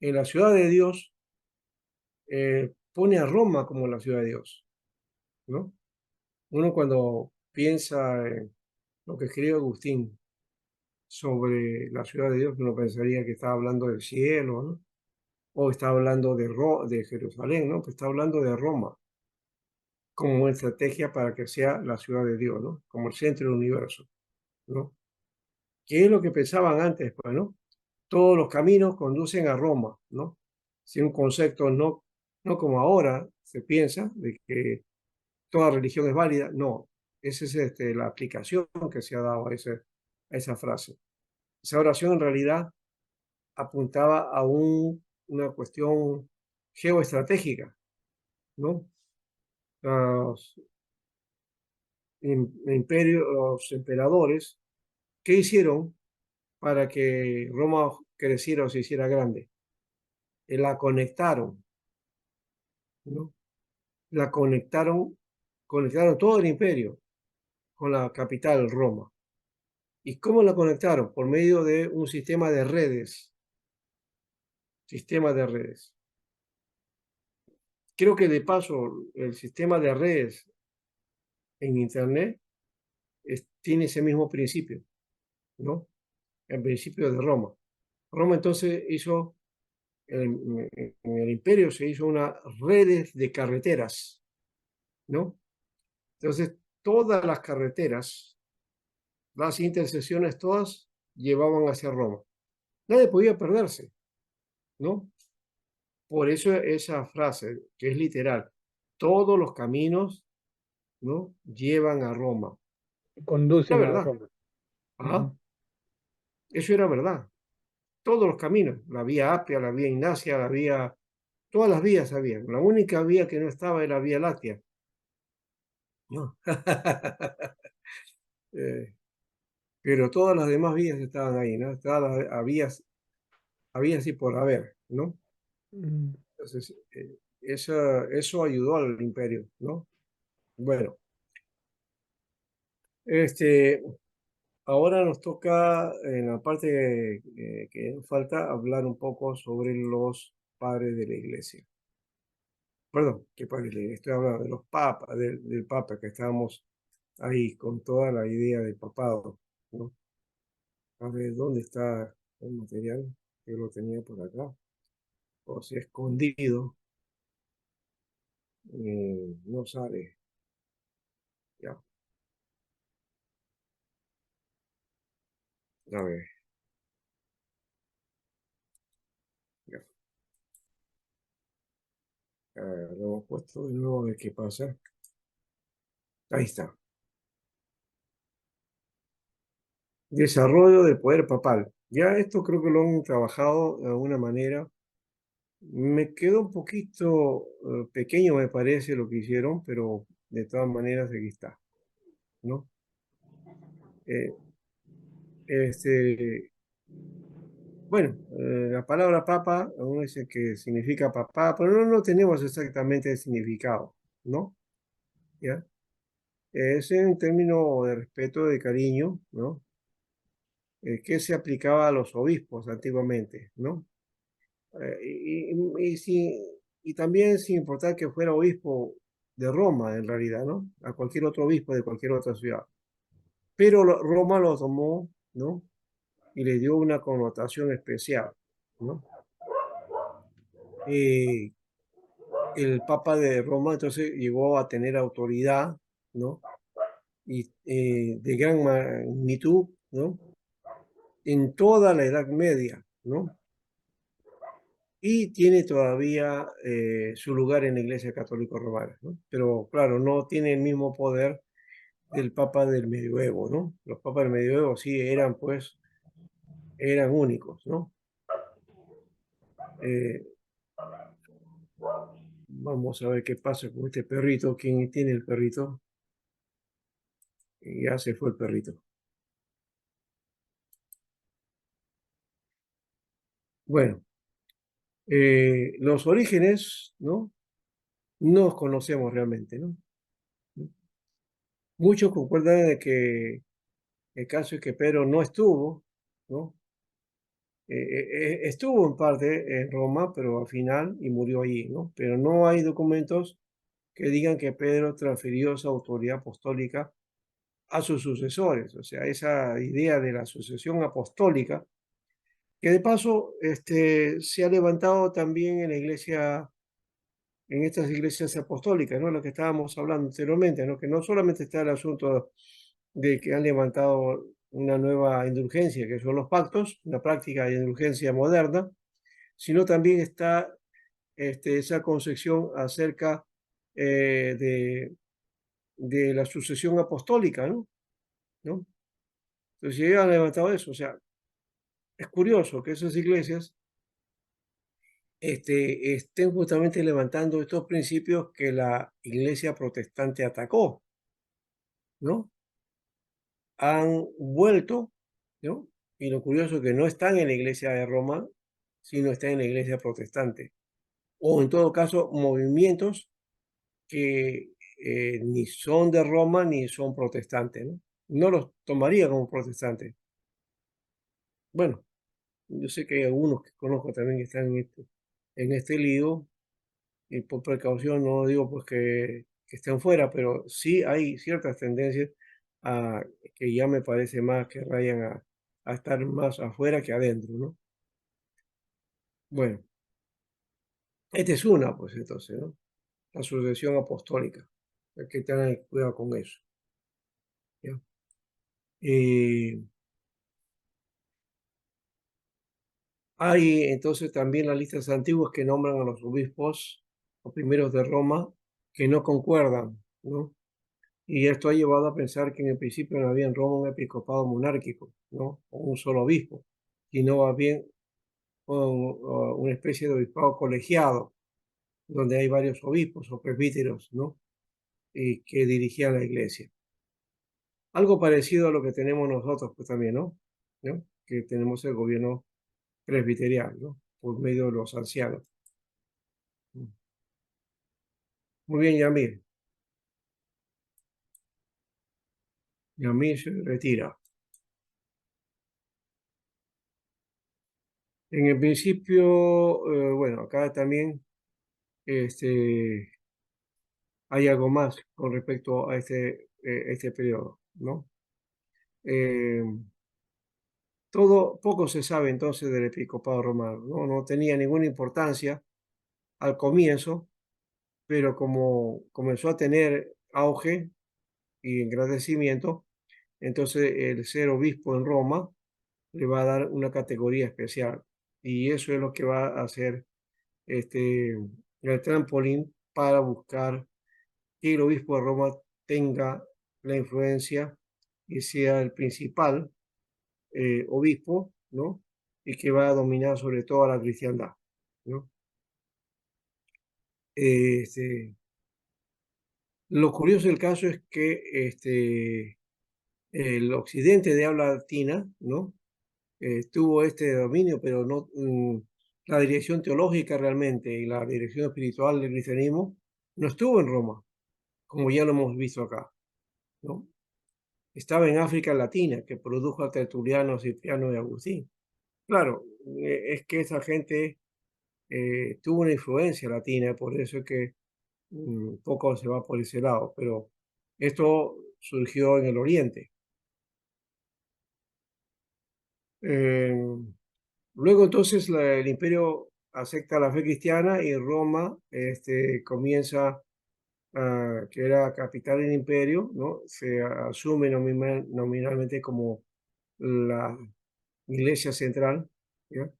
A: en la ciudad de Dios pone a Roma como la ciudad de Dios, ¿no? Uno cuando piensa en lo que escribe Agustín sobre la ciudad de Dios, uno pensaría que está hablando del cielo, ¿no? O está hablando de Jerusalén, ¿no? Pues está hablando de Roma como una estrategia para que sea la ciudad de Dios, ¿no? Como el centro del universo, ¿no? ¿Qué es lo que pensaban antes, pues, ¿no? Todos los caminos conducen a Roma, ¿no? Si un concepto no como ahora se piensa, de que toda religión es válida, no. Esa es la aplicación que se ha dado a esa frase. Esa oración en realidad apuntaba a una cuestión geoestratégica, ¿no? Los imperios, los emperadores ¿Qué hicieron para que Roma creciera o se hiciera grande? La conectaron, ¿no? La conectaron todo el imperio con la capital, Roma. ¿Y cómo la conectaron? Por medio de un sistema de redes. Sistema de redes. Creo que de paso el sistema de redes en Internet tiene ese mismo principio, ¿no? El principio de Roma. Roma entonces hizo, en el imperio se hizo una redes de carreteras, ¿no? Entonces todas las carreteras, las intersecciones todas llevaban hacia Roma. Nadie podía perderse, ¿no? Por eso esa frase, que es literal, todos los caminos, ¿no? Llevan a Roma. La
C: Conducen a
A: verdad,
C: Roma.
A: ajá, eso era verdad. Todos los caminos, la vía Apia, la vía Ignacia, la vía, todas las vías había. La única vía que no estaba era la vía Láctea. ¿No? Eh, pero todas las demás vías estaban ahí, ¿no? Había así por haber, ¿no?
C: Ujú.
A: Entonces, eso ayudó al imperio, ¿no? Bueno, este, ahora nos toca, en la parte que nos falta, hablar un poco sobre los padres de la iglesia. Perdón, ¿qué padres de la iglesia? Estoy hablando de los papas, del papa, que estábamos ahí con toda la idea del papado, ¿no? A ver, ¿dónde está el material? Yo lo tenía por acá, o sea, escondido, no sale, ya, a ver, ya, lo hemos puesto de nuevo, a ver qué pasa. Ahí está. Desarrollo del poder papal. Ya esto creo que lo han trabajado de alguna manera. Me quedó un poquito pequeño, me parece, lo que hicieron, pero de todas maneras aquí está, ¿no? Eh, este, bueno, la palabra papa, uno dice que significa papá, pero no tenemos exactamente el significado, ¿no? ¿Ya? Es un término de respeto, de cariño, ¿no? Que se aplicaba a los obispos antiguamente, ¿no? Y también sin importar que fuera obispo de Roma, en realidad, ¿no? A cualquier otro obispo de cualquier otra ciudad. Pero Roma lo tomó, ¿no? Y le dio una connotación especial, ¿no? El Papa de Roma entonces llegó a tener autoridad, ¿no? Y de gran magnitud, ¿no? En toda la Edad Media, ¿no? Y tiene todavía su lugar en la Iglesia Católica Romana, ¿no? Pero claro, no tiene el mismo poder del Papa del Medioevo, ¿no? Los papas del Medioevo sí eran, pues, eran únicos, ¿no? Eh, Vamos a ver qué pasa con este perrito. ¿Quién tiene el perrito? Ya se fue el perrito. Bueno, los orígenes, ¿no? No los conocemos realmente, ¿no? Muchos concuerdan de que el caso es que Pedro no estuvo, ¿no? Estuvo en parte en Roma, pero al final y murió allí, ¿no? Pero no hay documentos que digan que Pedro transfirió esa autoridad apostólica a sus sucesores, o sea, esa idea de la sucesión apostólica, que de paso se ha levantado también en la iglesia, en estas iglesias apostólicas, ¿no? Lo que estábamos hablando anteriormente, ¿no? Que no solamente está el asunto de que han levantado una nueva indulgencia, que son los pactos, una práctica de indulgencia moderna, sino también está esa concepción acerca de la sucesión apostólica, ¿no? ¿No? Entonces, ellos han levantado eso, o sea, es curioso que esas iglesias estén justamente levantando estos principios que la iglesia protestante atacó, ¿no? Han vuelto, ¿no? Y lo curioso es que no están en la iglesia de Roma, sino están en la iglesia protestante. O en todo caso, movimientos que ni son de Roma ni son protestantes, ¿no? No los tomaría como protestantes. Bueno, yo sé que hay algunos que conozco también que están en este lío, y por precaución no digo pues que estén fuera, pero sí hay ciertas tendencias que ya me parece más que rayan a estar más afuera que adentro, ¿no? Bueno, esta es una, pues entonces, ¿no? La sucesión apostólica. Hay que tener cuidado con eso, ¿ya? Eh, Hay entonces también las listas antiguas que nombran a los obispos, los primeros de Roma, que no concuerdan, ¿no? Y esto ha llevado a pensar que en el principio no había en Roma un episcopado monárquico, ¿no? O un solo obispo, sino más bien una especie de obispado colegiado, donde hay varios obispos o presbíteros, ¿no? Y que dirigían la iglesia. Algo parecido a lo que tenemos nosotros, pues también, ¿no? ¿No? Que tenemos el gobierno presbiterial, ¿no? Por medio de los ancianos. Muy bien, Yamil. Yamil se retira. En el principio, bueno, acá también este, hay algo más con respecto a este periodo, ¿no? Eh, poco se sabe entonces del episcopado romano, ¿no? No tenía ninguna importancia al comienzo, pero como comenzó a tener auge y engrandecimiento, entonces el ser obispo en Roma le va a dar una categoría especial. Y eso es lo que va a hacer el trampolín para buscar que el obispo de Roma tenga la influencia y sea el principal obispo, ¿no? Y que va a dominar sobre todo a la cristiandad, ¿no? Lo curioso del caso es que el occidente de habla latina, ¿no? Tuvo este dominio, pero no la dirección teológica realmente y la dirección espiritual del cristianismo no estuvo en Roma, como ya lo hemos visto acá, ¿no? Estaba en África Latina, que produjo a Tertuliano, Cipriano y Agustín. Claro, es que esa gente tuvo una influencia latina, por eso es que poco se va por ese lado, pero esto surgió en el Oriente. Eh, Luego entonces el imperio acepta la fe cristiana y Roma comienza, que era capital del imperio, ¿no? Se asume nominalmente como la iglesia central, ¿ya?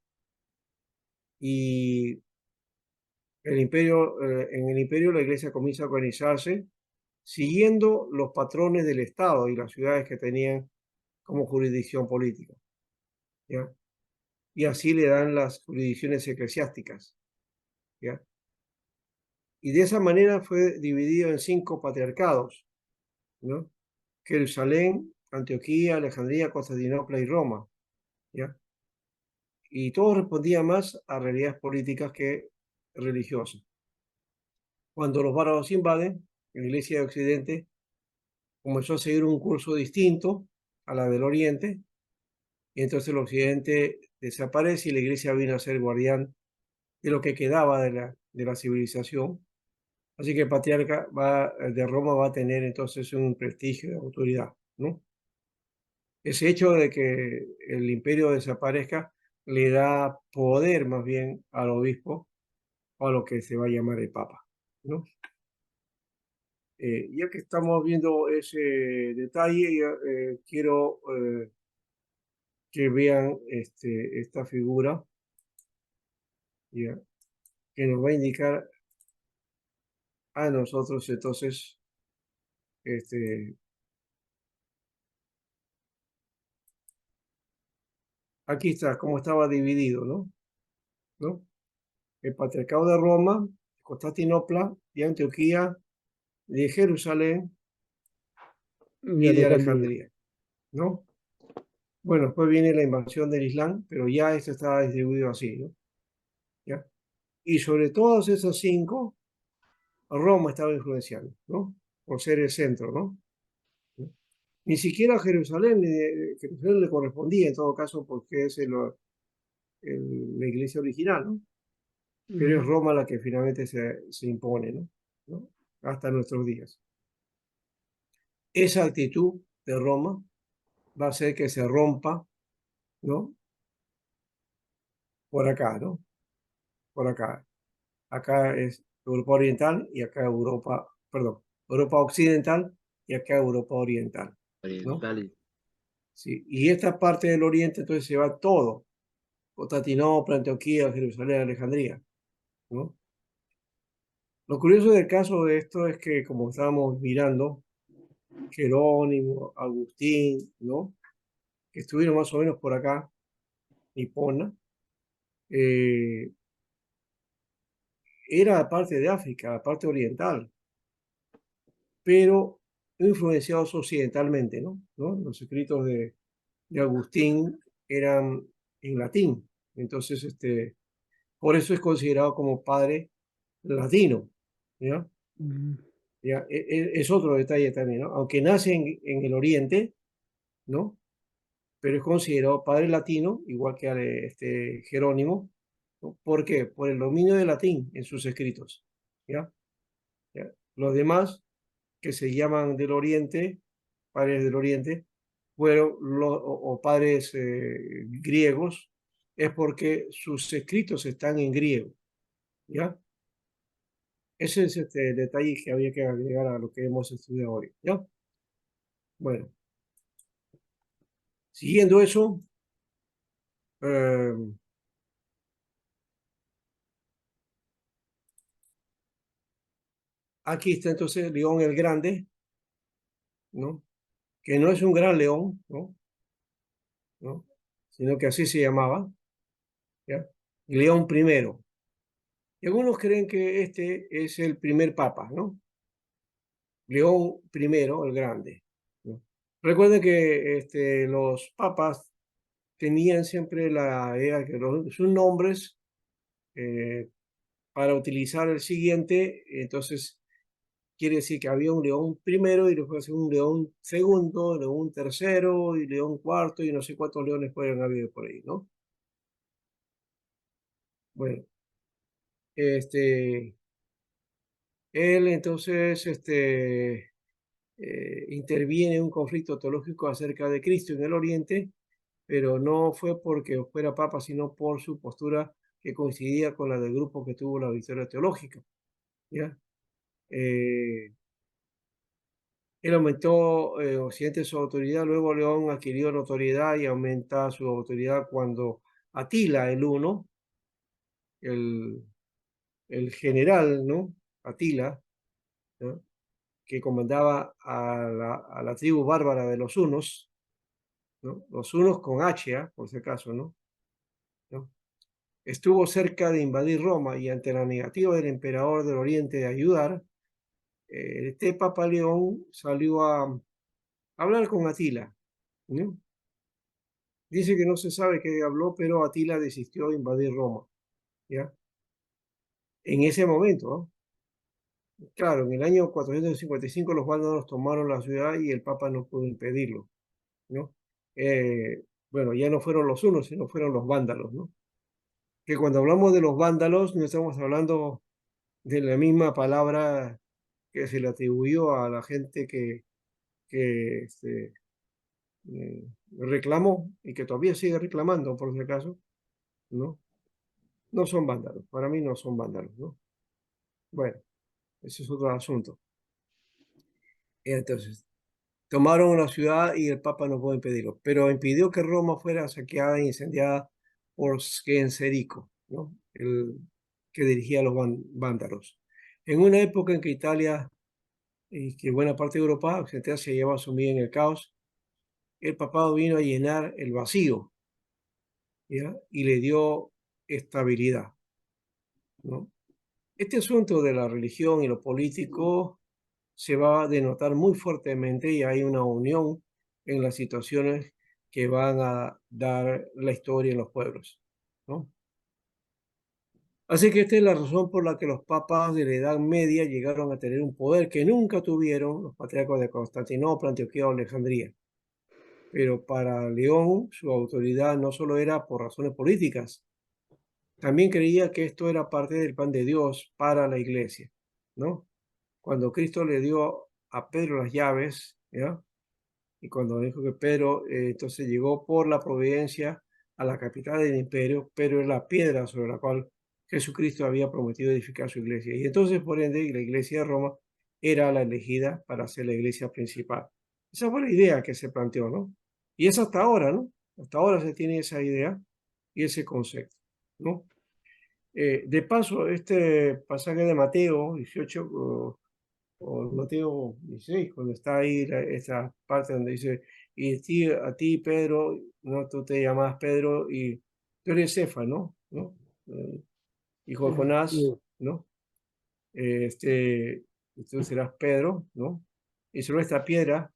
A: Y en el imperio la iglesia comienza a organizarse siguiendo los patrones del Estado y las ciudades que tenían como jurisdicción política, ¿ya? Y así le dan las jurisdicciones eclesiásticas, ¿ya? Y de esa manera fue dividido en 5 patriarcados, ¿no? Jerusalén, Antioquía, Alejandría, Constantinopla y Roma, ¿ya? Y todo respondía más a realidades políticas que religiosas. Cuando los bárbaros invaden, la Iglesia de Occidente comenzó a seguir un curso distinto a la del Oriente, y entonces el Occidente desaparece y la Iglesia vino a ser guardián de lo que quedaba de la civilización. Así que el patriarca de Roma va a tener entonces un prestigio de autoridad, ¿no? Ese hecho de que el imperio desaparezca le da poder más bien al obispo o a lo que se va a llamar el papa, ¿no? Ya que estamos viendo ese detalle, quiero que vean esta figura, ¿ya? Que nos va a indicar a nosotros entonces, este, aquí está cómo estaba dividido, ¿no? ¿No? El patriarcado de Roma, Constantinopla, de Antioquía, de Jerusalén
C: Y
A: y de
C: Alejandría.
A: Alejandría, ¿no? Bueno, después viene la invasión del Islam, pero ya esto estaba distribuido así, ¿no? ¿Ya? Y sobre todos esos cinco, Roma estaba influenciando, ¿no? Por ser el centro, ¿no? Ni siquiera Jerusalén le correspondía en todo caso porque es la iglesia original, ¿no? Pero es
C: Ujú.
A: Roma la que finalmente se impone, ¿no? ¿No? Hasta nuestros días. Esa actitud de Roma va a hacer que se rompa, ¿no? Por acá, ¿no? Por acá. Acá es Europa Oriental y acá Europa, perdón, Europa Occidental y acá Europa Oriental, ¿no?
C: Oriental.
A: Sí, y esta parte del Oriente entonces se va todo, Constantinopla, Antioquía, Jerusalén, Alejandría, ¿no? Lo curioso del caso de esto es que, como estábamos mirando, Jerónimo, Agustín, ¿no? Que estuvieron más o menos por acá, Hipona, eh, era parte de África, la parte oriental, pero influenciados occidentalmente, ¿no? ¿No? Los escritos de Agustín eran en latín, entonces, por eso es considerado como padre latino, ¿ya?
C: Mm,
A: ¿Ya? Es otro detalle también, ¿no? Aunque nace en el oriente, ¿no? Pero es considerado padre latino, igual que Jerónimo, ¿no? ¿Por qué? Por el dominio del latín en sus escritos, ¿ya? ¿Ya? Los demás, que se llaman del oriente, padres del oriente, fueron o padres griegos, es porque sus escritos están en griego, ¿ya? Ese es el detalle que había que agregar a lo que hemos estudiado hoy, ¿ya? Bueno, siguiendo eso, eh, aquí está entonces León el Grande, ¿no? Que no es un gran león, ¿no? ¿No? Sino que así se llamaba, ¿ya? León primero. Y algunos creen que este es el primer papa, ¿no? León primero, el Grande, ¿no? Recuerden que los papas tenían siempre la idea que sus nombres eh, para utilizar el siguiente, entonces quiere decir que había un León primero y después un León segundo, León tercero y León cuarto y no sé cuántos leones pueden haber por ahí, ¿no? Bueno, este, él entonces interviene en un conflicto teológico acerca de Cristo en el Oriente, pero no fue porque fuera papa, sino por su postura que coincidía con la del grupo que tuvo la victoria teológica, ¿ya? Eh, Él aumentó Occidente su autoridad, luego León adquirió notoriedad y aumenta su autoridad cuando Atila el Uno, el, el general, ¿no? Atila, ¿no? Que comandaba a la tribu bárbara de los Hunos, ¿no? Los Hunos con H, por si acaso, ¿no? ¿No? Estuvo cerca de invadir Roma y ante la negativa del emperador del Oriente de ayudar, este Papa León salió a hablar con Atila, ¿no? Dice que no se sabe qué habló, pero Atila desistió de invadir Roma, ¿ya? En ese momento, ¿no? Claro, en el año 455 los vándalos tomaron la ciudad y el Papa no pudo impedirlo, ¿no? Bueno, ya no fueron los unos, sino fueron los vándalos, ¿no? Que cuando hablamos de los vándalos no estamos hablando de la misma palabra que se le atribuyó a la gente que reclamó y que todavía sigue reclamando, por si acaso, ¿no? No son vándalos, para mí no son vándalos, ¿no? Bueno, ese es otro asunto. Entonces, tomaron la ciudad y el Papa no pudo impedirlo, pero impidió que Roma fuera saqueada e incendiada por Genserico, ¿no? El que dirigía a los vándalos. En una época en que Italia y que buena parte de Europa occidental se llevaba sumida en el caos, el papado vino a llenar el vacío, ¿ya? Y le dio estabilidad, ¿no? Este asunto de la religión y lo político se va a denotar muy fuertemente y hay una unión en las situaciones que van a dar la historia en los pueblos, ¿no? Así que esta es la razón por la que los papas de la Edad Media llegaron a tener un poder que nunca tuvieron los patriarcas de Constantinopla, Antioquía o Alejandría. Pero para León su autoridad no solo era por razones políticas, también creía que esto era parte del plan de Dios para la iglesia, ¿no? Cuando Cristo le dio a Pedro las llaves, ¿ya? Y cuando dijo que Pedro entonces llegó por la providencia a la capital del imperio, pero es la piedra sobre la cual Jesucristo había prometido edificar su iglesia. Y entonces, por ende, la iglesia de Roma era la elegida para ser la iglesia principal. Esa fue la idea que se planteó, ¿no? Y es hasta ahora, ¿no? Hasta ahora se tiene esa idea y ese concepto, ¿no? De paso, este pasaje de Mateo 18 o Mateo 16, cuando está ahí esa parte donde dice, y a ti, Pedro, no, tú te llamas Pedro y tú eres Cefa, ¿no? ¿No? Hijo de Jonás, ¿no? Y tú serás Pedro, ¿no? Y sobre esta piedra,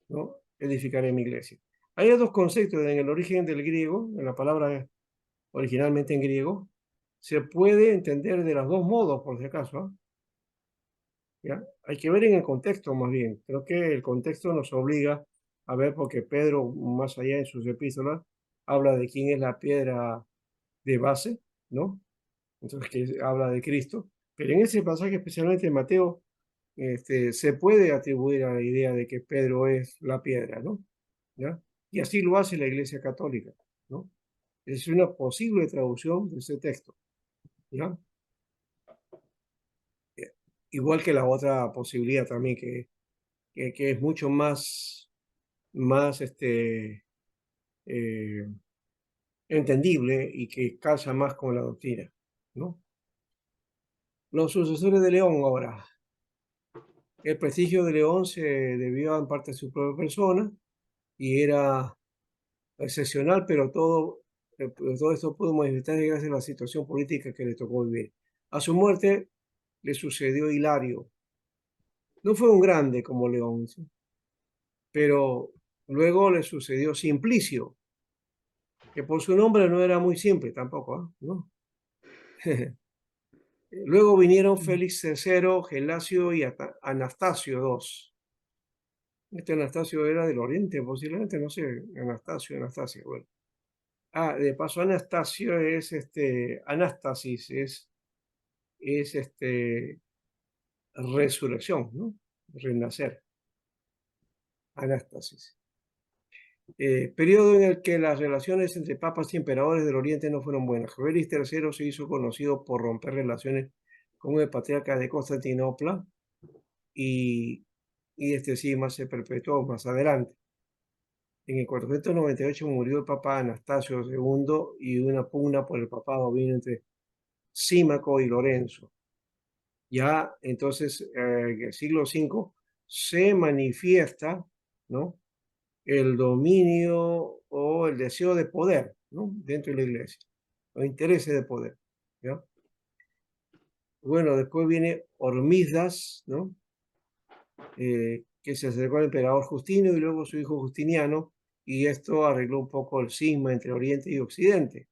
A: ¿no? Edificaré mi iglesia. Hay dos conceptos en el origen del griego, en la palabra originalmente en griego, se puede entender de los dos modos, por si acaso, ¿ah? ¿Ya? Hay que ver en el contexto más bien. Creo que el contexto nos obliga a ver, porque Pedro, más allá en sus epístolas, habla de quién es la piedra de base, ¿no? Entonces, que habla de Cristo. Pero en ese pasaje, especialmente en Mateo, se puede atribuir a la idea de que Pedro es la piedra, ¿no? ¿Ya? Y así lo hace la Iglesia Católica, ¿no? Es una posible traducción de ese texto, ¿ya? Igual que la otra posibilidad también, que es mucho más eh, entendible y que calza más con la doctrina, ¿no? Los sucesores de León ahora. El prestigio de León se debió en parte a su propia persona y era excepcional, pero todo esto pudo manifestarse gracias a la situación política que le tocó vivir. A su muerte le sucedió Hilario. No fue un grande como León, ¿sí? Pero luego le sucedió Simplicio, que por su nombre no era muy simple tampoco, ¿ah? ¿No? Luego vinieron Félix III, Gelasio y Anastasio II. Este Anastasio era del Oriente, posiblemente, no sé, Anastasia, bueno. De paso, Anastasio es Anástasis, es resurrección, ¿no? Renacer, Anástasis. Periodo en el que las relaciones entre papas y emperadores del Oriente no fueron buenas. Félix III se hizo conocido por romper relaciones con el patriarca de Constantinopla y, este cisma se perpetuó más adelante. En el 498 murió el papa Anastasio II y una pugna por el papado vino entre Símaco y Lorenzo. Ya entonces, en el siglo V se manifiesta, ¿no?, el dominio o el deseo de poder, ¿no?, dentro de la iglesia, los intereses de poder, ¿ya? Bueno, después viene Hormisdas, ¿no?, que se acercó al emperador Justino y luego su hijo Justiniano, y esto arregló un poco el cisma entre Oriente y Occidente.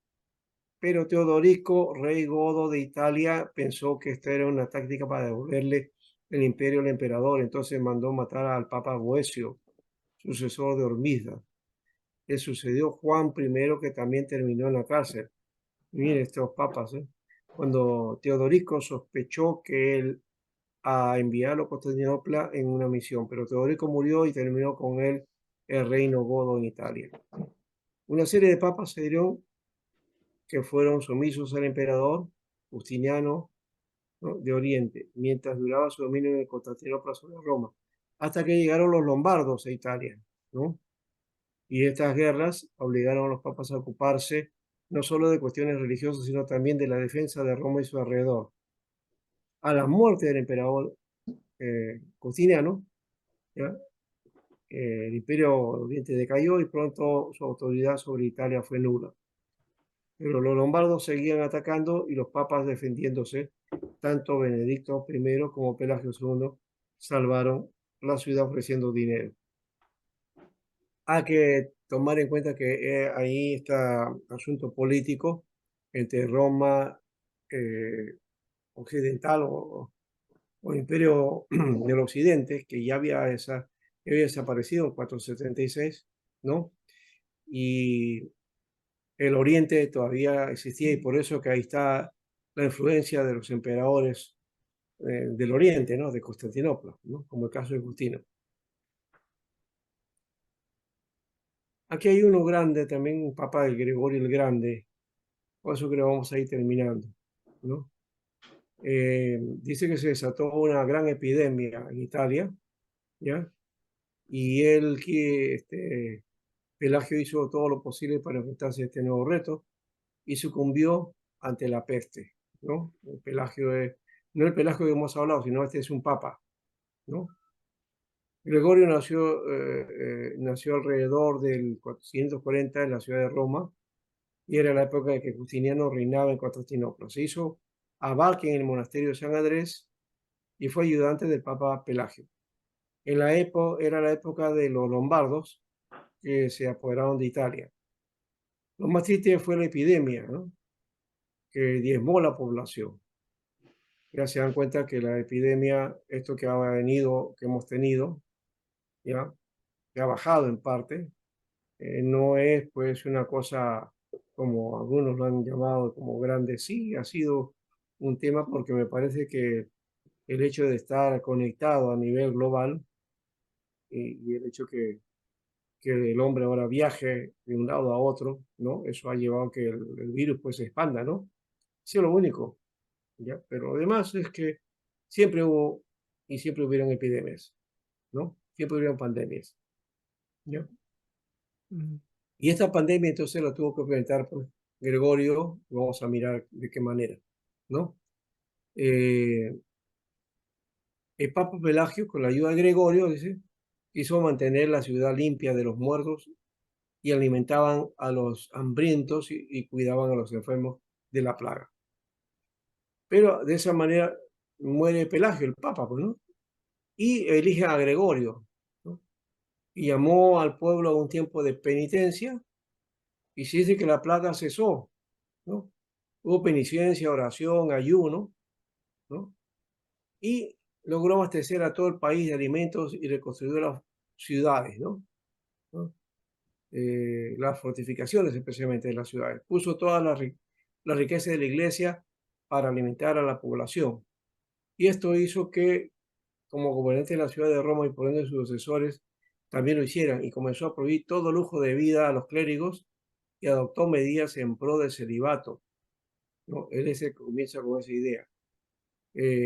A: Pero Teodorico, rey godo de Italia, pensó que esta era una táctica para devolverle el imperio al emperador, entonces mandó matar al papa Boecio, sucesor de Hormisdas. Le sucedió Juan I, que también terminó en la cárcel. Miren estos papas, ¿eh? Cuando Teodorico sospechó que él a enviarlo a Constantinopla en una misión, pero Teodorico murió y terminó con él el reino godo en Italia. Una serie de papas se dieron que fueron sumisos al emperador Justiniano, ¿no?, de Oriente, mientras duraba su dominio en Constantinopla sobre Roma, hasta que llegaron los lombardos a Italia, ¿no? Y estas guerras obligaron a los papas a ocuparse no solo de cuestiones religiosas, sino también de la defensa de Roma y su alrededor. A la muerte del emperador Justiniano, ¿ya?, el imperio Oriente decayó y pronto su autoridad sobre Italia fue nula. Pero los lombardos seguían atacando y los papas defendiéndose. Tanto Benedicto I como Pelagio II salvaron la ciudad ofreciendo dinero. A que tomar en cuenta que ahí está asunto político entre Roma occidental o Imperio del Occidente, que ya había desaparecido en 476, ¿no? Y el Oriente todavía existía y por eso que ahí está la influencia de los emperadores del Oriente, ¿no? De Constantinopla, ¿no? Como el caso de Justino. Aquí hay uno grande también, un papa del Gregorio el Grande, por eso creo que vamos a ir terminando, ¿no? Dice que se desató una gran epidemia en Italia, ¿ya? Y Pelagio hizo todo lo posible para enfrentarse a este nuevo reto y sucumbió ante la peste, ¿no? El Pelagio es, no el Pelagio que hemos hablado, sino este es un papa, ¿no? Gregorio nació alrededor del 440 en la ciudad de Roma y era la época de que Justiniano reinaba en Constantinopla. Se hizo abad en el monasterio de San Andrés y fue ayudante del Papa Pelagio. Era la época de los lombardos que se apoderaron de Italia. Lo más triste fue la epidemia, ¿no? Que diezmó la población. Ya se dan cuenta que la epidemia, esto que ha venido, que hemos tenido, ya, que ha bajado en parte, no es pues una cosa como algunos lo han llamado como grande. Sí, ha sido un tema porque me parece que el hecho de estar conectado a nivel global y el hecho que el hombre ahora viaje de un lado a otro, ¿no? Eso ha llevado a que el virus pues se expanda, ¿no? Sí, lo único, ¿ya? Pero además es que siempre hubo y siempre hubieron epidemias, ¿no? Siempre hubieron pandemias, ¿ya?
C: Mm.
A: Y esta pandemia entonces la tuvo que enfrentar pues, Gregorio, vamos a mirar de qué manera, ¿no? Eh, el Papa Pelagio, con la ayuda de Gregorio, dice, quiso mantener la ciudad limpia de los muertos y alimentaban a los hambrientos y cuidaban a los enfermos de la plaga. Pero de esa manera muere Pelagio, el Papa, pues, ¿no? Y elige a Gregorio, ¿no? Y llamó al pueblo a un tiempo de penitencia y se dice que la plaga cesó, ¿no? Hubo penitencia, oración, ayuno, ¿no? Y logró abastecer a todo el país de alimentos y reconstruyó las ciudades, ¿no? ¿No? Las fortificaciones, especialmente de las ciudades. Puso toda la riqueza de la iglesia para alimentar a la población. Y esto hizo que, como gobernante de la ciudad de Roma y por ende sus sucesores, también lo hicieran y comenzó a prohibir todo lujo de vida a los clérigos y adoptó medidas en pro del celibato, ¿no? Él es el que comienza con esa idea.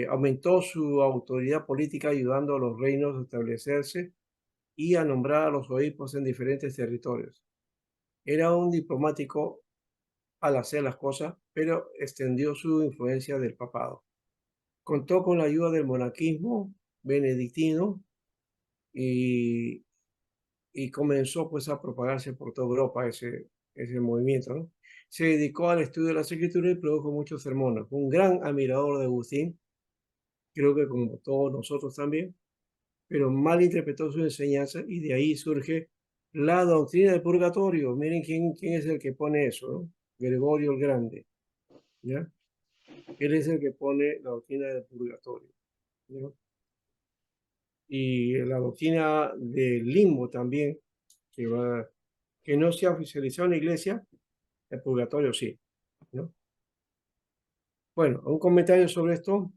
A: Aumentó su autoridad política ayudando a los reinos a establecerse y a nombrar a los obispos en diferentes territorios. Era un diplomático al hacer las cosas, pero extendió su influencia del papado. Contó con la ayuda del monaquismo benedictino y, y comenzó pues a propagarse por toda Europa ese movimiento, ¿no? Se dedicó al estudio de las escrituras y produjo muchos sermones. Fue un gran admirador de Agustín, creo que como todos nosotros también, pero mal interpretó su enseñanza y de ahí surge la doctrina del purgatorio. Miren quién es el que pone eso, ¿no? Gregorio el Grande, ¿ya? Él es el que pone la doctrina del purgatorio, ¿ya? Y la doctrina del limbo también, que no se ha oficializado en la iglesia, el purgatorio sí, ¿no? Bueno, un comentario sobre esto.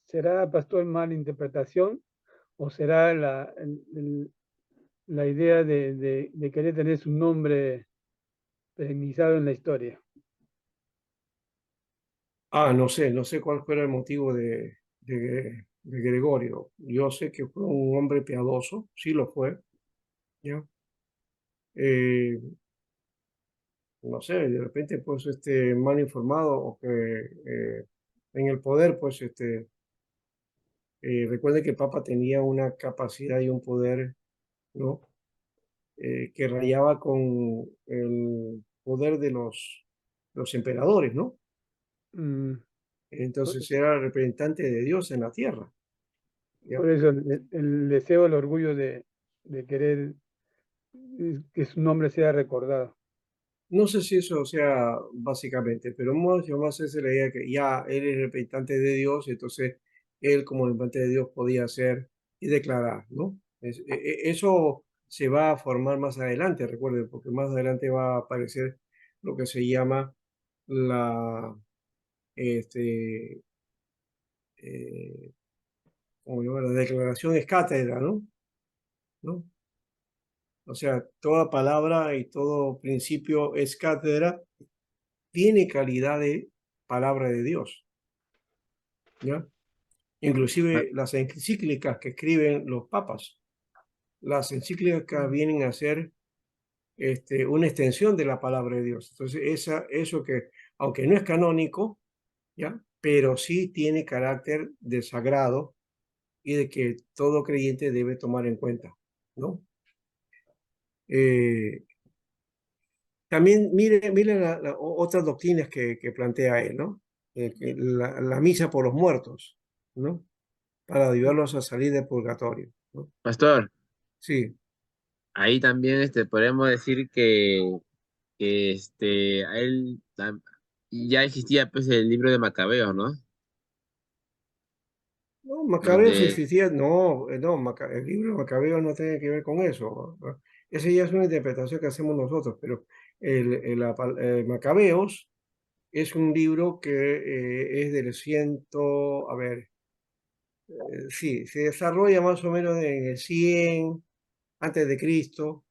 C: ¿Será, pastor, mala interpretación o será la idea de querer tener su nombre eternizado en la historia?
A: No sé cuál fue el motivo de Gregorio. Yo sé que fue un hombre piadoso, sí lo fue, ¿ya? Eh, no sé, de repente, pues, mal informado o que en el poder, pues, recuerde que el Papa tenía una capacidad y un poder, ¿no? Que rayaba con el poder de los emperadores, ¿no?
C: Mm, por,
A: Entonces era representante de Dios en la tierra, ¿ya?
C: por eso el deseo, el orgullo de querer que su nombre sea recordado.
A: No sé si eso sea básicamente, pero más es la idea que ya él es representante de Dios, entonces él como representante de Dios podía hacer y declarar, ¿no? Eso se va a formar más adelante, recuerden, porque más adelante va a aparecer lo que se llama la, este, eh, ¿cómo se llama? La declaración es cátedra, ¿no? ¿No? O sea, toda palabra y todo principio es cátedra, tiene calidad de palabra de Dios, ¿ya?
B: Ah,
A: Inclusive las encíclicas que escriben los papas, las encíclicas vienen a ser una extensión de la palabra de Dios. Entonces, eso que, aunque no es canónico, ¿ya? Pero sí tiene carácter de sagrado y de que todo creyente debe tomar en cuenta, ¿no? Eh, También mire otras doctrinas que plantea él, ¿no? Que la misa por los muertos, ¿no? Para ayudarlos a salir del purgatorio, ¿no?
B: Pastor,
A: Sí,
B: ahí también podemos decir que a él ya existía pues el libro de Macabeo, ¿no?
A: no, Macabeos
B: Donde,
A: existía, no, no, el libro de Macabeos no tiene que ver con eso, ¿no? Esa ya es una interpretación que hacemos nosotros, pero Macabeos es un libro que es del ciento, a ver, sí, se desarrolla más o menos en el 100 antes de Cristo,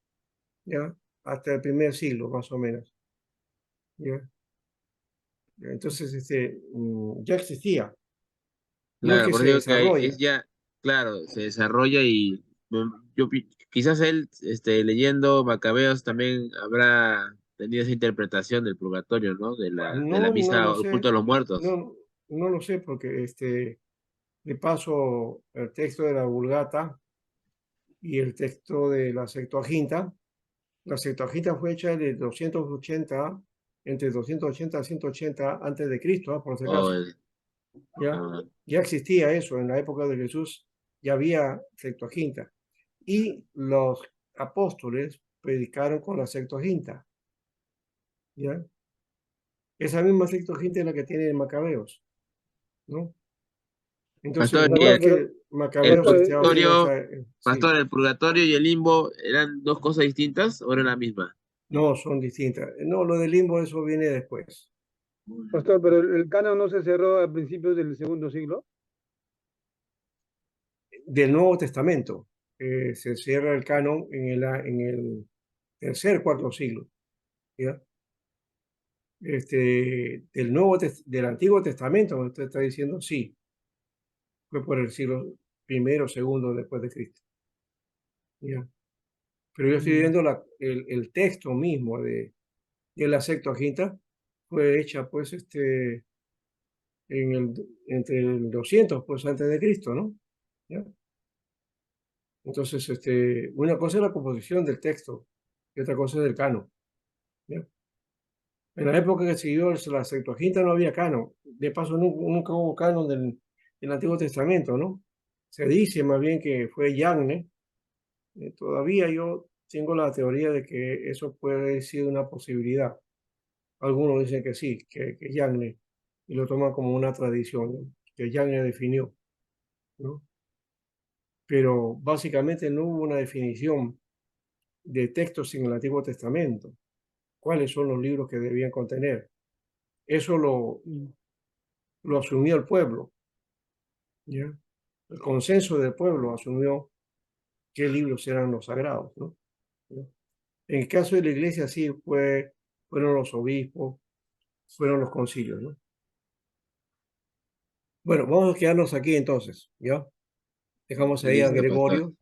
A: ¿ya? Hasta el primer siglo, más o menos, ¿ya? Entonces, ya existía, no es
B: claro,
A: que
B: por
A: se
B: eso digo que es
A: desarrolla.
B: ya, claro, se desarrolla y quizás él, leyendo Macabeos también habrá tenido esa interpretación del purgatorio, ¿no? De la
A: No
B: misa
A: lo
B: oculto
A: sé,
B: de los muertos.
A: no, no lo sé, porque de paso el texto de la Vulgata y el texto de la Septuaginta fue hecha de 280, entre 280 y 180 antes de Cristo, por si
B: O
A: acaso, ¿ya?
B: ah,
A: Ya existía eso, en la época de Jesús ya había Septuaginta. Y los apóstoles predicaron con la Septuaginta, ¿ya? Esa misma Septuaginta es la que tiene Macabeos, ¿no? Entonces,
B: pastor,
A: no es
C: Pero,
A: que
B: el
A: Macabeos
C: pastor,
A: esté haciendo
B: purgatorio,
A: esa... sí,
B: pastor, el purgatorio y el limbo eran dos cosas distintas o eran la misma.
A: no, son distintas. No, lo del limbo, eso viene después.
C: pastor, pero el canon no se cerró a principios del segundo siglo.
A: Del Nuevo Testamento, se cierra el canon en el tercer, cuarto siglo, ¿ya? Del Antiguo Testamento, como usted está diciendo, sí, fue por el siglo primero, segundo después de Cristo, ¿ya? Pero yo estoy
C: Mm.
A: viendo el texto mismo de la Septuaginta, fue hecha pues entre el 200 pues antes de Cristo, ¿no? ¿Ya? Entonces, una cosa es la composición del texto y otra cosa es el canon, ¿ya? En la época que siguió la Septuaginta no había canon. De paso, nunca hubo canon del Antiguo Testamento, ¿no? Se dice más bien que fue Yahweh. Todavía yo tengo la teoría de que eso puede haber sido una posibilidad. Algunos dicen que sí, que Yahweh, y lo toman como una tradición, ¿no? Que Yahweh definió, ¿no? Pero básicamente no hubo una definición de textos en el Antiguo Testamento. ¿Cuáles son los libros que debían contener? Eso
C: Mm.
A: lo asumió el pueblo, ¿ya? El consenso del pueblo asumió qué libros eran los sagrados, ¿no? ¿Ya? En el caso de la iglesia sí fueron los obispos, fueron los concilios, ¿no? Bueno, vamos a quedarnos aquí entonces, ¿ya? Dejamos ahí a
B: Listo, pastor.
A: Gregorio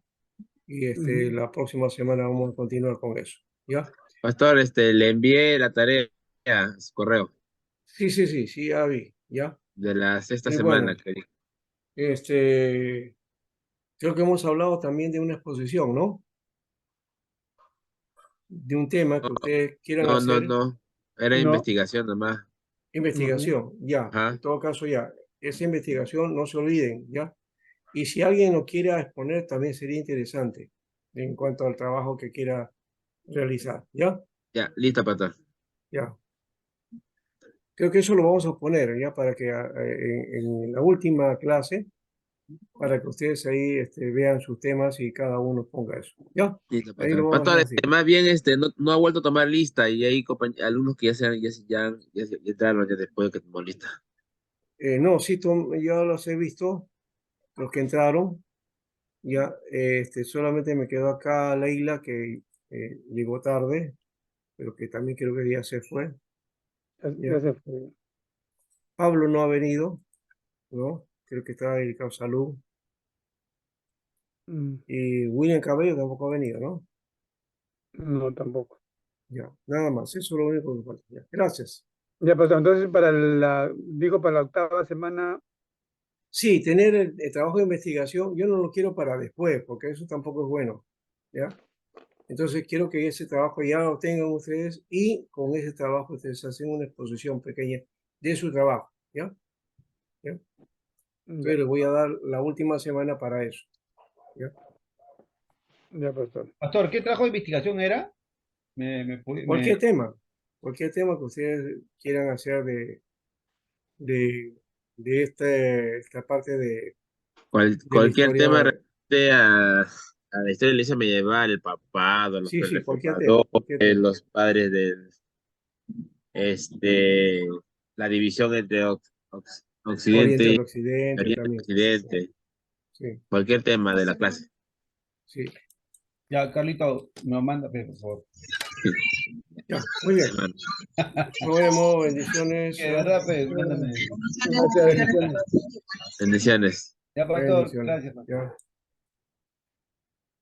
A: y
C: Ujú.
A: la próxima semana vamos a continuar con eso, ¿ya?
B: Pastor, le envié la tarea a su correo
A: Sí, sí, sí, sí, ya vi, ¿ya?
B: de la sexta
A: Y
B: semana
A: bueno,
B: que dijo.
A: creo que hemos hablado también de una exposición, ¿no? De un tema que ustedes quieran
B: No, no,
A: hacer.
B: no. Era
C: No.
B: investigación nomás.
C: Ujú.
A: Investigación, ya. En
B: Ajá.
A: todo caso, ya. Esa investigación, no se olviden, ya. Y si alguien lo quiera exponer, también sería interesante en cuanto al trabajo que quiera realizar. ¿Ya?
B: Ya, listo, pastor.
A: Ya. Creo que eso lo vamos a poner ya para que en la última clase, para que ustedes ahí vean sus temas y cada uno ponga eso. ¿Ya?
B: Listo,
A: Ahí
B: pastor.
A: lo vamos
B: Pastor,
A: a decir.
B: más bien no ha vuelto a tomar lista y hay alumnos que ya entraron ya después de que tomó lista.
A: No, sí, yo los he visto, los que entraron. Ya, solamente me quedó acá Leila, que llegó tarde, pero que también creo que ya se fue.
C: Ya
A: Ya.
C: se fue.
A: Pablo no ha venido, ¿no? Creo que está dedicado a salud.
C: Mm,
A: Y William Cabello tampoco ha venido, ¿no?
C: No, tampoco.
A: Ya, nada más, eso es lo único que falta. Ya. Gracias.
C: Ya pasó. Entonces, digo, para la octava semana,
A: Sí, tener el trabajo de investigación, yo no lo quiero para después, porque eso tampoco es bueno, ¿ya? Entonces quiero que ese trabajo ya lo tengan ustedes y con ese trabajo ustedes hacen una exposición pequeña de su trabajo, ¿ya? ¿Ya?
C: ya,
A: Entonces les voy a dar la última semana para eso, ¿ya?
C: ya pasó.
D: Pastor, ¿qué trabajo de investigación era?
A: Cualquier tema que ustedes quieran hacer de, de esta parte de la
B: Cualquier tema
A: historia.
B: referente a la historia de la iglesia medieval, el papado, los
A: Sí, sí, cualquier tema,
B: reformadores,
A: cualquier tema.
B: los padres de este, la división entre
A: Oriente
B: Occidente
A: del
B: y
A: Occidente
B: Oriente y
A: también.
B: Occidente,
A: Sí,
B: cualquier tema de la clase.
A: sí.
D: Ya, Carlito, me lo manda, por favor.
A: Ya, muy bien.
B: Hermano.
A: Nos vemos, bendiciones.
D: Que de verdad, pues, mándame.
C: Gracias, bendiciones.
B: Bendiciones.
D: Ya, Pastor,
A: Bendiciones.
D: gracias.
A: Ya.